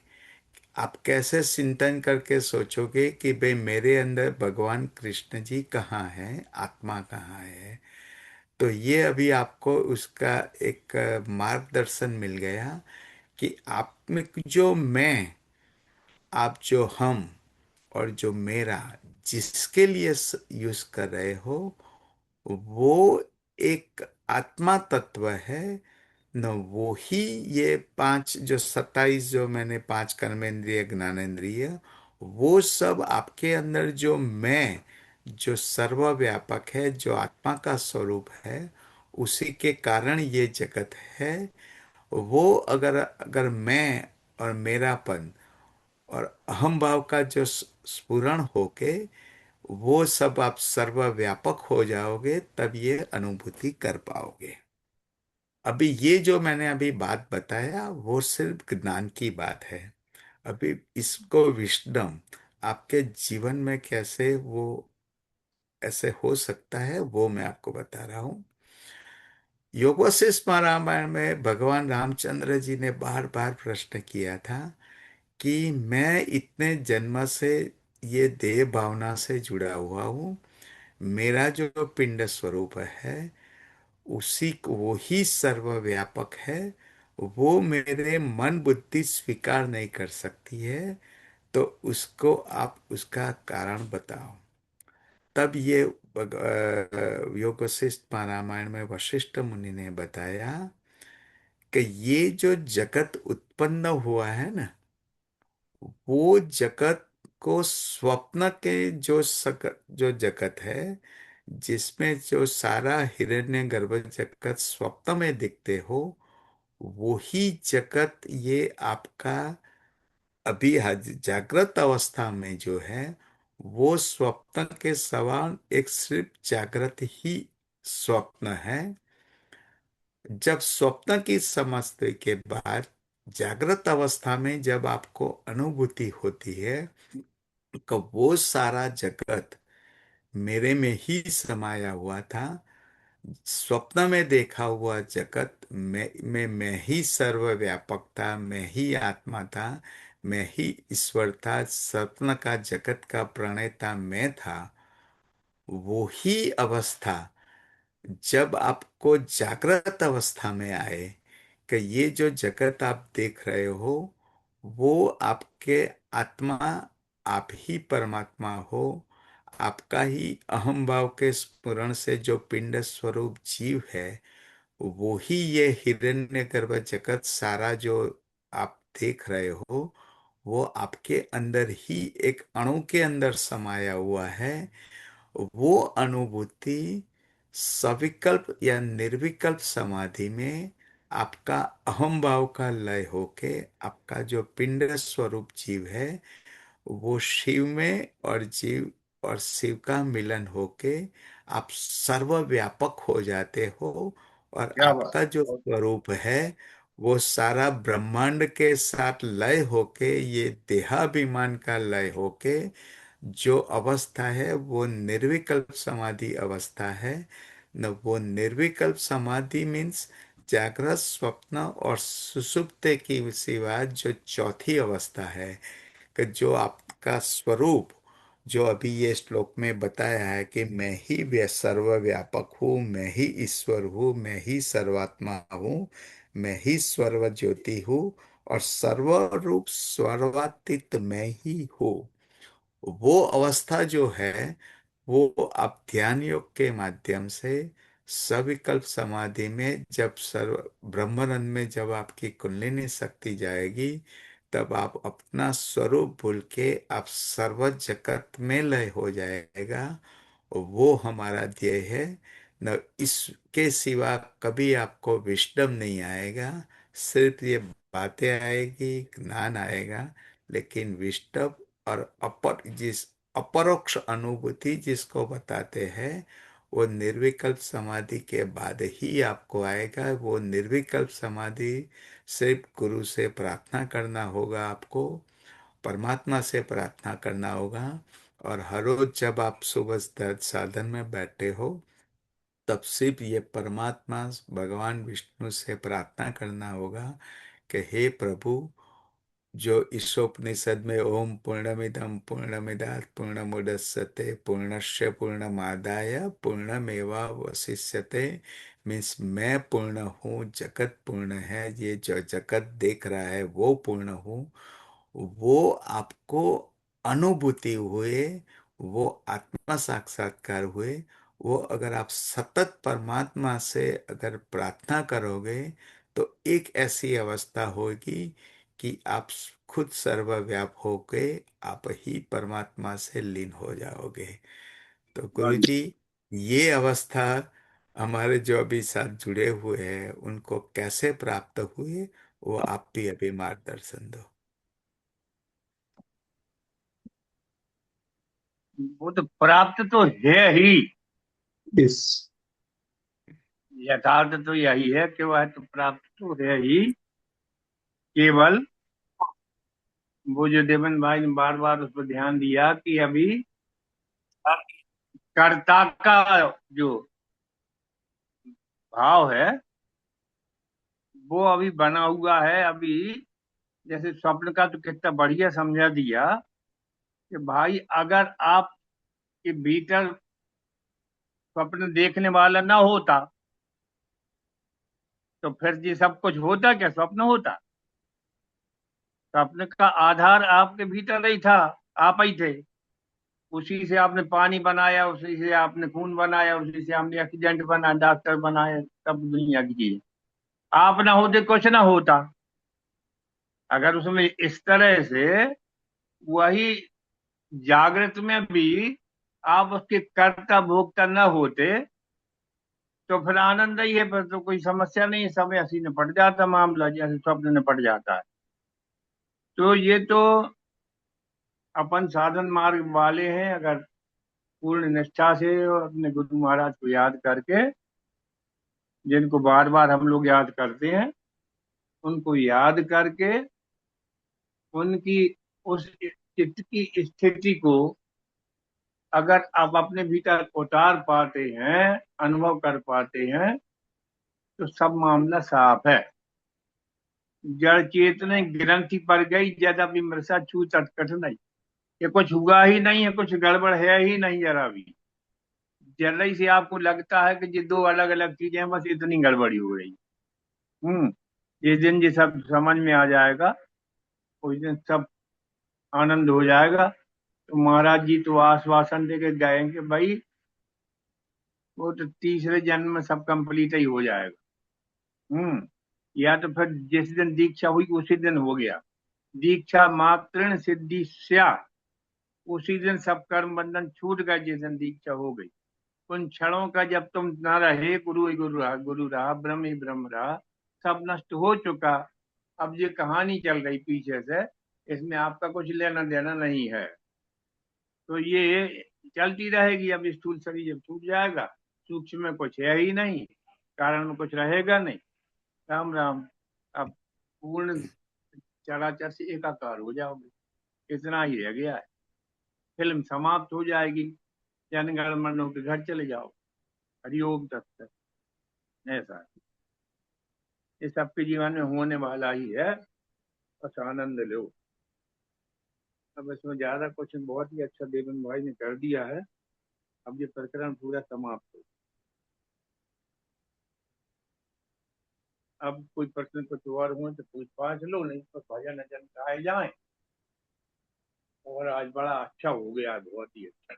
आप कैसे चिंतन करके सोचोगे कि भाई मेरे अंदर भगवान कृष्ण जी कहाँ है, आत्मा कहाँ है? तो ये अभी आपको उसका एक मार्गदर्शन मिल गया कि आप में जो मैं, आप जो हम, और जो मेरा, जिसके लिए यूज कर रहे हो, वो एक आत्मा तत्व है न। वो ही ये पांच जो 27 जो मैंने पांच कर्मेंद्रिय ज्ञानेंद्रिय, वो सब आपके अंदर जो मैं, जो सर्वव्यापक है, जो आत्मा का स्वरूप है, उसी के कारण ये जगत है। वो अगर अगर मैं और मेरापन और अहम भाव का जो स्फुरण होके वो सब आप सर्वव्यापक हो जाओगे, तब ये अनुभूति कर पाओगे। अभी ये जो मैंने अभी बात बताया वो सिर्फ ज्ञान की बात है। अभी इसको विजडम आपके जीवन में कैसे वो ऐसे हो सकता है वो मैं आपको बता रहा हूँ। योग वशिष्ठ रामायण में भगवान रामचंद्र जी ने बार बार प्रश्न किया था कि मैं इतने जन्म से ये देह भावना से जुड़ा हुआ हूँ, मेरा जो पिंड स्वरूप है उसी को, वो ही सर्वव्यापक है, वो मेरे मन बुद्धि स्वीकार नहीं कर सकती है, तो उसको आप उसका कारण बताओ। तब ये योग वशिष्ठ रामायण में वशिष्ठ मुनि ने बताया कि ये जो जगत उत्पन्न हुआ है ना, वो जगत को स्वप्न के जो जगत है, जिसमें जो सारा हिरण्य गर्भ जगत स्वप्न में दिखते हो, वही जगत ये आपका अभी जागृत अवस्था में जो है, वो स्वप्न के समान एक सिर्फ जागृत ही स्वप्न है। जब स्वप्न की समझते के बाद जागृत अवस्था में जब आपको अनुभूति होती है कि वो सारा जगत मेरे में ही समाया हुआ था, स्वप्न में देखा हुआ जगत मैं ही सर्वव्यापक था, मैं ही आत्मा था, मैं ही ईश्वर था, स्वप्न का जगत का प्रणेता मैं था। वो ही अवस्था जब आपको जागृत अवस्था में आए कि ये जो जगत आप देख रहे हो वो आपके आत्मा, आप ही परमात्मा हो, आपका ही अहम भाव के स्फुरण से जो पिंड स्वरूप जीव है, वो ही ये हिरण्यगर्भ जगत सारा जो आप देख रहे हो, वो आपके अंदर ही एक अणु के अंदर समाया हुआ है। वो अनुभूति सविकल्प या निर्विकल्प समाधि में आपका अहम भाव का लय होके आपका जो पिंड स्वरूप जीव है, वो शिव में और जीव और शिव का मिलन होके आप सर्वव्यापक हो जाते हो। और क्या बात आपका जो बहुत स्वरूप है वो सारा ब्रह्मांड के साथ लय होके, ये देहाभिमान का लय होके जो अवस्था है वो निर्विकल्प समाधि अवस्था है। न वो निर्विकल्प समाधि मीन्स जागृत, स्वप्न और सुषुप्ति की सिवा जो चौथी अवस्था है, कि जो आपका स्वरूप, जो अभी ये श्लोक में बताया है कि मैं ही सर्वव्यापक हूँ, मैं ही ईश्वर हूँ, मैं ही सर्वात्मा हूँ, मैं ही सर्व ज्योति हूँ और सर्वरूप सर्वातीत मैं ही हूँ। वो अवस्था जो है वो आप ध्यान योग के माध्यम से सविकल्प समाधि में जब सर्व ब्रह्मरंध्र में जब आपकी कुंडलिनी शक्ति जाएगी, तब आप अपना स्वरूप भूल के आप सर्व जगत में लय हो जाएगा। वो हमारा ध्येय है। न इसके सिवा कभी आपको विस्डम नहीं आएगा, सिर्फ ये बातें आएगी, ज्ञान आएगा, लेकिन विस्डम और जिस अपरोक्ष अनुभूति जिसको बताते हैं, वो निर्विकल्प समाधि के बाद ही आपको आएगा। वो निर्विकल्प समाधि सिर्फ गुरु से प्रार्थना करना होगा, आपको परमात्मा से प्रार्थना करना होगा। और हर रोज जब आप सुबह साधन में बैठे हो, तब सिर्फ ये परमात्मा भगवान विष्णु से प्रार्थना करना होगा कि हे प्रभु, जो ईशोपनिषद में ओम पूर्णमिदं पूर्णमिदात् पूर्णमुदच्यते पूर्णस्य पूर्णमादाय पूर्णमेवावशिष्यते, मीन्स मैं पूर्ण हूँ, जगत पूर्ण है, ये जो जगत देख रहा है वो पूर्ण हूँ, वो आपको अनुभूति हुए, वो आत्मा साक्षात्कार हुए। वो अगर आप सतत परमात्मा से अगर प्रार्थना करोगे तो एक ऐसी अवस्था होगी कि आप खुद सर्वव्याप होके आप ही परमात्मा से लीन हो जाओगे। तो गुरु जी, ये अवस्था हमारे जो अभी साथ जुड़े हुए हैं उनको कैसे प्राप्त हुए, वो आप भी अभी मार्गदर्शन दो। वो तो प्राप्त तो है ही, इस यथार्थ तो यही है कि वह तो प्राप्त तो है ही। केवल वो जो देवन भाई ने बार बार उस पर ध्यान दिया कि अभी कर्ता का जो भाव है वो अभी बना हुआ है। अभी जैसे स्वप्न का तो कितना बढ़िया समझा दिया कि भाई अगर आपके भीतर स्वप्न देखने वाला ना होता तो फिर ये सब कुछ होता क्या? स्वप्न होता? स्वप्न का आधार आपके भीतर ही था, आप ही थे। उसी से आपने पानी बनाया, उसी से आपने खून बनाया, उसी से आपने एक्सीडेंट बनाया, डॉक्टर बनाए, सब दुनिया की चीज। आप ना होते कुछ ना होता। अगर उसमें इस तरह से वही जागृत में भी आप उसके कर्ता भोक्ता न होते तो फिर आनंद ही है, फिर तो कोई समस्या नहीं है, समय हंसी ने पड़ जाता मामला, जैसे स्वप्न ने पड़ जाता है। तो ये तो अपन साधन मार्ग वाले हैं, अगर पूर्ण निष्ठा से और अपने गुरु महाराज को याद करके, जिनको बार बार हम लोग याद करते हैं, उनको याद करके उनकी उस चित्त की स्थिति को अगर आप अपने भीतर उतार पाते हैं, अनुभव कर पाते हैं, तो सब मामला साफ है। जड़ चेतन ग्रंथि पर गई जद अभी मृषा छू तटकट नहीं। ये कुछ हुआ ही नहीं है, कुछ गड़बड़ है ही नहीं जरा भी। जल्दी से आपको लगता है कि ये दो अलग अलग चीजें हैं, बस इतनी गड़बड़ी हो गई। हम्म। जिस दिन ये सब समझ में आ जाएगा उस दिन सब आनंद हो जाएगा। तो महाराज जी तो आश्वासन देके गए कि भाई वो तो तीसरे जन्म में सब कंप्लीट ही हो जाएगा। या तो फिर जिस दिन दीक्षा हुई उसी दिन हो गया। दीक्षा मात्र सिद्धि स्या, उसी दिन सब कर्म बंधन छूट गए जिस दिन दीक्षा हो गई। उन क्षणों का जब तुम न रहे, गुरु ही गुरु रहा, गुरु रहा, ब्रह्म ही ब्रह्म रहा, सब नष्ट हो चुका। अब ये कहानी चल रही पीछे से, इसमें आपका कुछ लेना देना नहीं है। तो ये चलती रहेगी। अब स्थूल शरीर जब छूट जाएगा, सूक्ष्म में कुछ है ही नहीं, कारण में कुछ रहेगा नहीं। राम राम। अब पूर्ण चराचर से एकाकार हो जाओगे, इतना ही रह गया है। फिल्म समाप्त हो जाएगी, जनगण मन के घर चले जाओ। हरिओम तत्सत। ऐसा है, ये सबके जीवन में होने वाला ही है, बस आनंद लो। अब इसमें ज्यादा कुछ, बहुत ही अच्छा देवन भाई ने कर दिया है। अब ये प्रकरण पूरा समाप्त हो। अब कोई प्रश्न कुछ और हो तो पूछ पाछ लो, नहीं तो भजन अजन गाए जाए। और आज बड़ा अच्छा हो गया, बहुत ही अच्छा।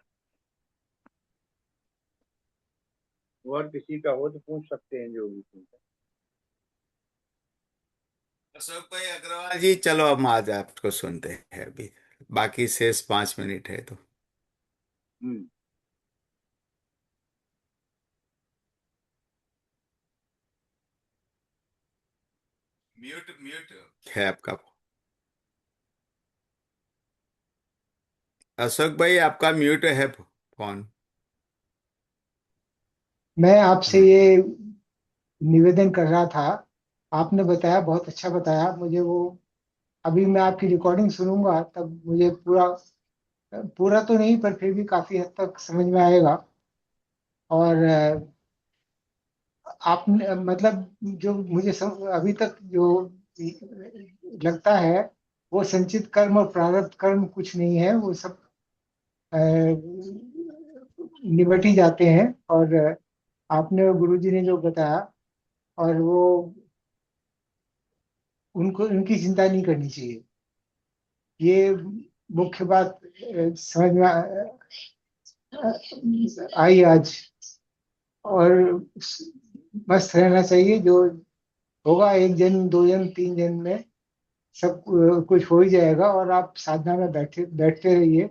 और किसी का हो तो पूछ सकते हैं, जो भी पूछे। अशोक भाई अग्रवाल जी, चलो अब आज आपको सुनते हैं अभी, बाकी शेष 5 मिनट है तो। हम्म। म्यूट म्यूट है आपका। अशोक भाई आपका म्यूट है फोन। मैं आपसे हाँ। ये निवेदन कर रहा था। आपने बताया, बहुत अच्छा बताया मुझे वो। अभी मैं आपकी रिकॉर्डिंग सुनूंगा तब मुझे पूरा पूरा तो नहीं पर फिर भी काफी हद तक समझ में आएगा। और आपने मतलब जो मुझे अभी तक जो लगता है वो संचित कर्म और प्रारब्ध कर्म कुछ नहीं है, वो सब अ, निबट ही जाते हैं। और आपने गुरुजी ने जो बताया, और वो उनको उनकी चिंता नहीं करनी चाहिए, ये मुख्य बात समझ में आई आज। और मस्त रहना चाहिए, जो होगा एक जन्म, दो जन्म, तीन जन्म में सब कुछ हो ही जाएगा। और आप साधना में बैठते रहिए,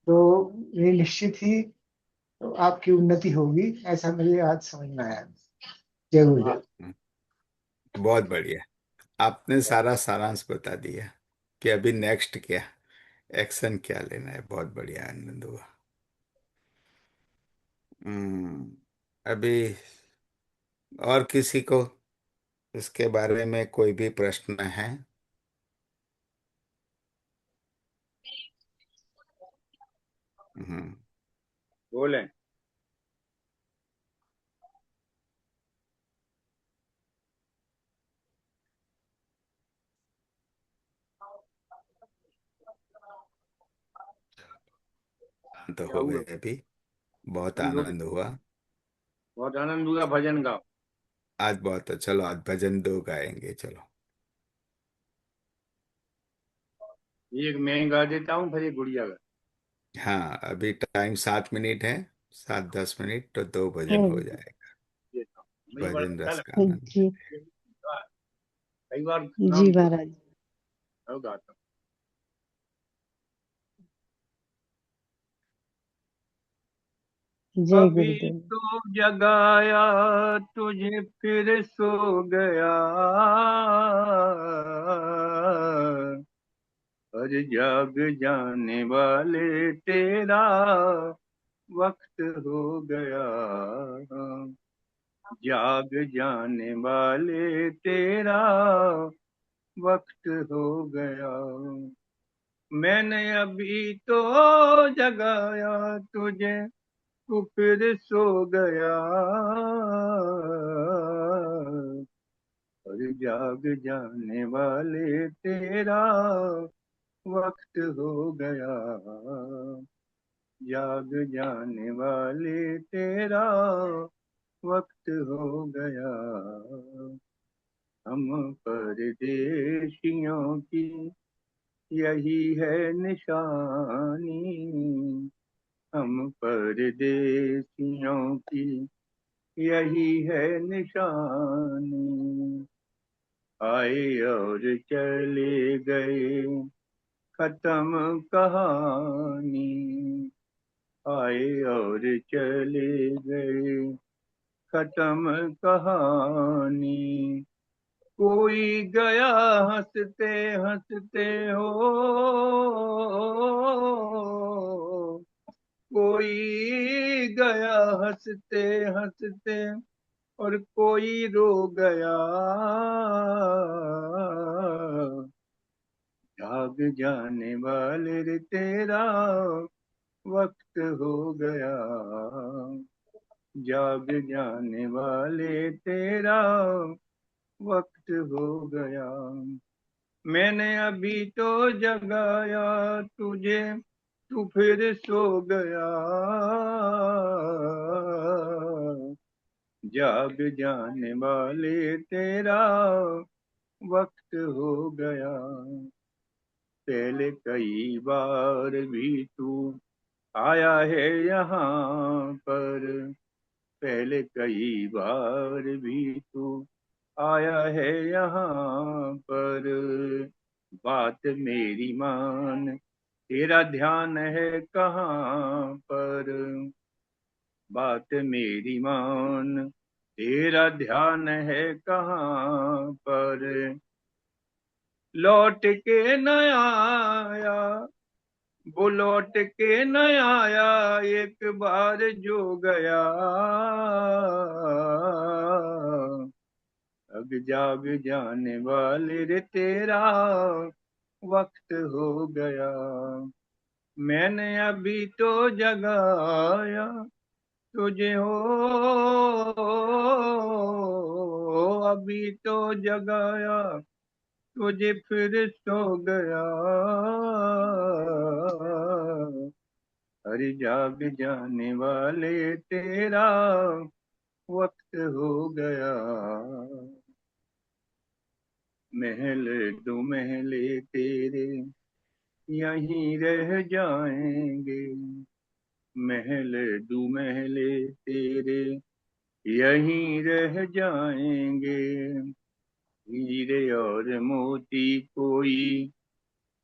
तो ये निश्चित ही आपकी उन्नति होगी, ऐसा मुझे आज समझ में आया। जय गुरुदेव। बहुत बढ़िया। आपने सारा सारांश बता दिया कि अभी नेक्स्ट क्या, एक्शन क्या लेना है। बहुत बढ़िया, आनंद हुआ। अभी और किसी को इसके बारे में कोई भी प्रश्न है? हम्म। बोले। शांत क्या हो हुआ? गए अभी। बहुत बंद हो गया? आनंद हुआ। बहुत आनंद हुआ। भजन गाओ। आज बहुत, चलो आज भजन दो गाएंगे, चलो। एक मैं गा देता हूँ, फिर एक गुड़िया गा। हाँ, अभी टाइम 7 मिनट है, 7-10 मिनट तो दो भजन हो हम्म, जाएगा। देता हूँ, मुझे बड़ा भजन अच्छा रस लगता का आनंद। जी है। कई बार जी नाम तो महाराज। गाता हूँ। जय अभी गुरुदेव। तो जगाया तुझे, फिर सो गया। और जाग जाने वाले तेरा वक्त हो गया। जाग जाने वाले तेरा वक्त हो गया। मैंने अभी तो जगाया तुझे, तू फिर सो गया। और जाग जाने वाले तेरा वक्त हो गया। जाग जाने वाले तेरा वक्त हो गया। हम परदेशियों की यही है निशानी। हम परदेशियों की यही है निशानी। आए और चले गए, खत्म कहानी। आए और चले गए, खत्म कहानी। कोई गया हंसते हंसते हो, कोई गया हंसते हंसते, और कोई रो गया। जाग जाने वाले रे तेरा वक्त हो गया। जाग जाने वाले तेरा वक्त हो गया। मैंने अभी तो जगाया तुझे, तू फिर सो गया। जाग जाने वाले तेरा वक्त हो गया। पहले कई बार भी तू आया है यहाँ पर। पहले कई बार भी तू आया है यहाँ पर। बात मेरी मान, तेरा ध्यान है कहाँ पर। बात मेरी मान, तेरा ध्यान है कहाँ पर। लौट के न आया, वो लौट के न आया, एक बार जो गया। अब जाग जाने वाले रे तेरा वक्त हो गया। मैंने अभी तो जगाया तुझे हो, अभी तो जगाया तुझे फिर सो गया, अरे जाग जाने वाले तेरा वक्त हो गया। महल दो महले तेरे यहीं रह जाएंगे, महल दो महले तेरे यहीं रह जाएंगे। हीरे और मोती कोई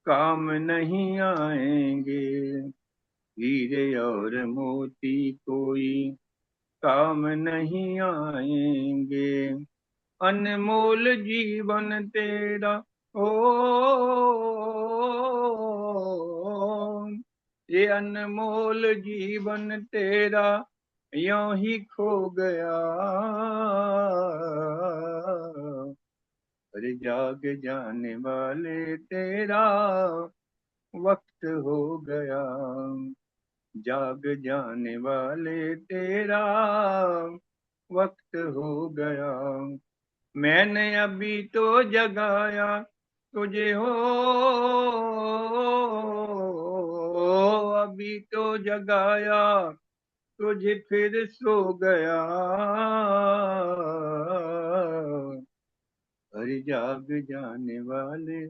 काम नहीं आएंगे, हीरे और मोती कोई काम नहीं आएंगे। अनमोल जीवन तेरा ओ, ये अनमोल जीवन तेरा यूं ही खो गया, अरे जाग जाने वाले तेरा वक्त हो गया, जाग जाने वाले तेरा वक्त हो गया। मैंने अभी तो जगाया तुझे हो, अभी तो जगाया तुझे फिर सो गया, अरे जाग जाने वाले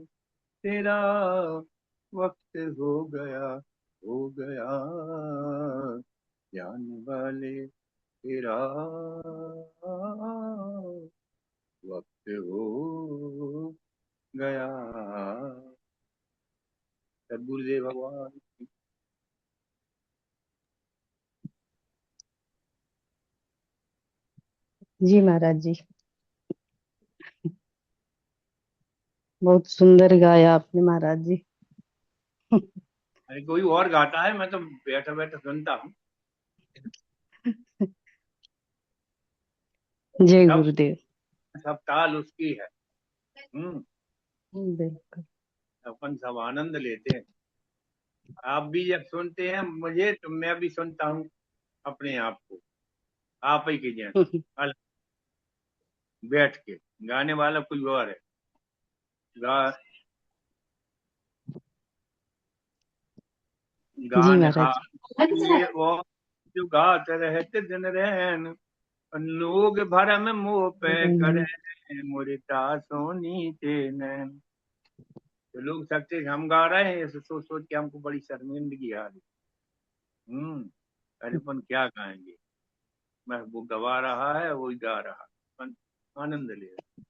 तेरा वक्त हो गया, हो गया जाने वाले तेरा वक्त हो गया। सदगुरुदेव भगवान। जी महाराज जी, बहुत सुंदर गाया आपने महाराज जी। अरे कोई और गाता है, मैं तो बैठा बैठा सुनता हूँ। जय सब गुरुदेव। सब ताल उसकी है। बिल्कुल। अपन सब आनंद लेते हैं। आप भी जब सुनते हैं मुझे तो मैं भी सुनता हूँ अपने आप को, आप ही की जैसे अलग बैठ के। गाने वाला कोई और है, गा जी गान महाराज जी। ये वो जो गात रहते दिन रहन, लोग भरम मोह पे करे मुरता सोनी के नैन। तो लोग सकते हम गा रहे हैं ऐसे सोच सोच के हमको बड़ी शर्मिंदगी आ रही। अरे अपन क्या गाएंगे, मैं वो गवा रहा है वही गा रहा, अपन आनंद ले रहे।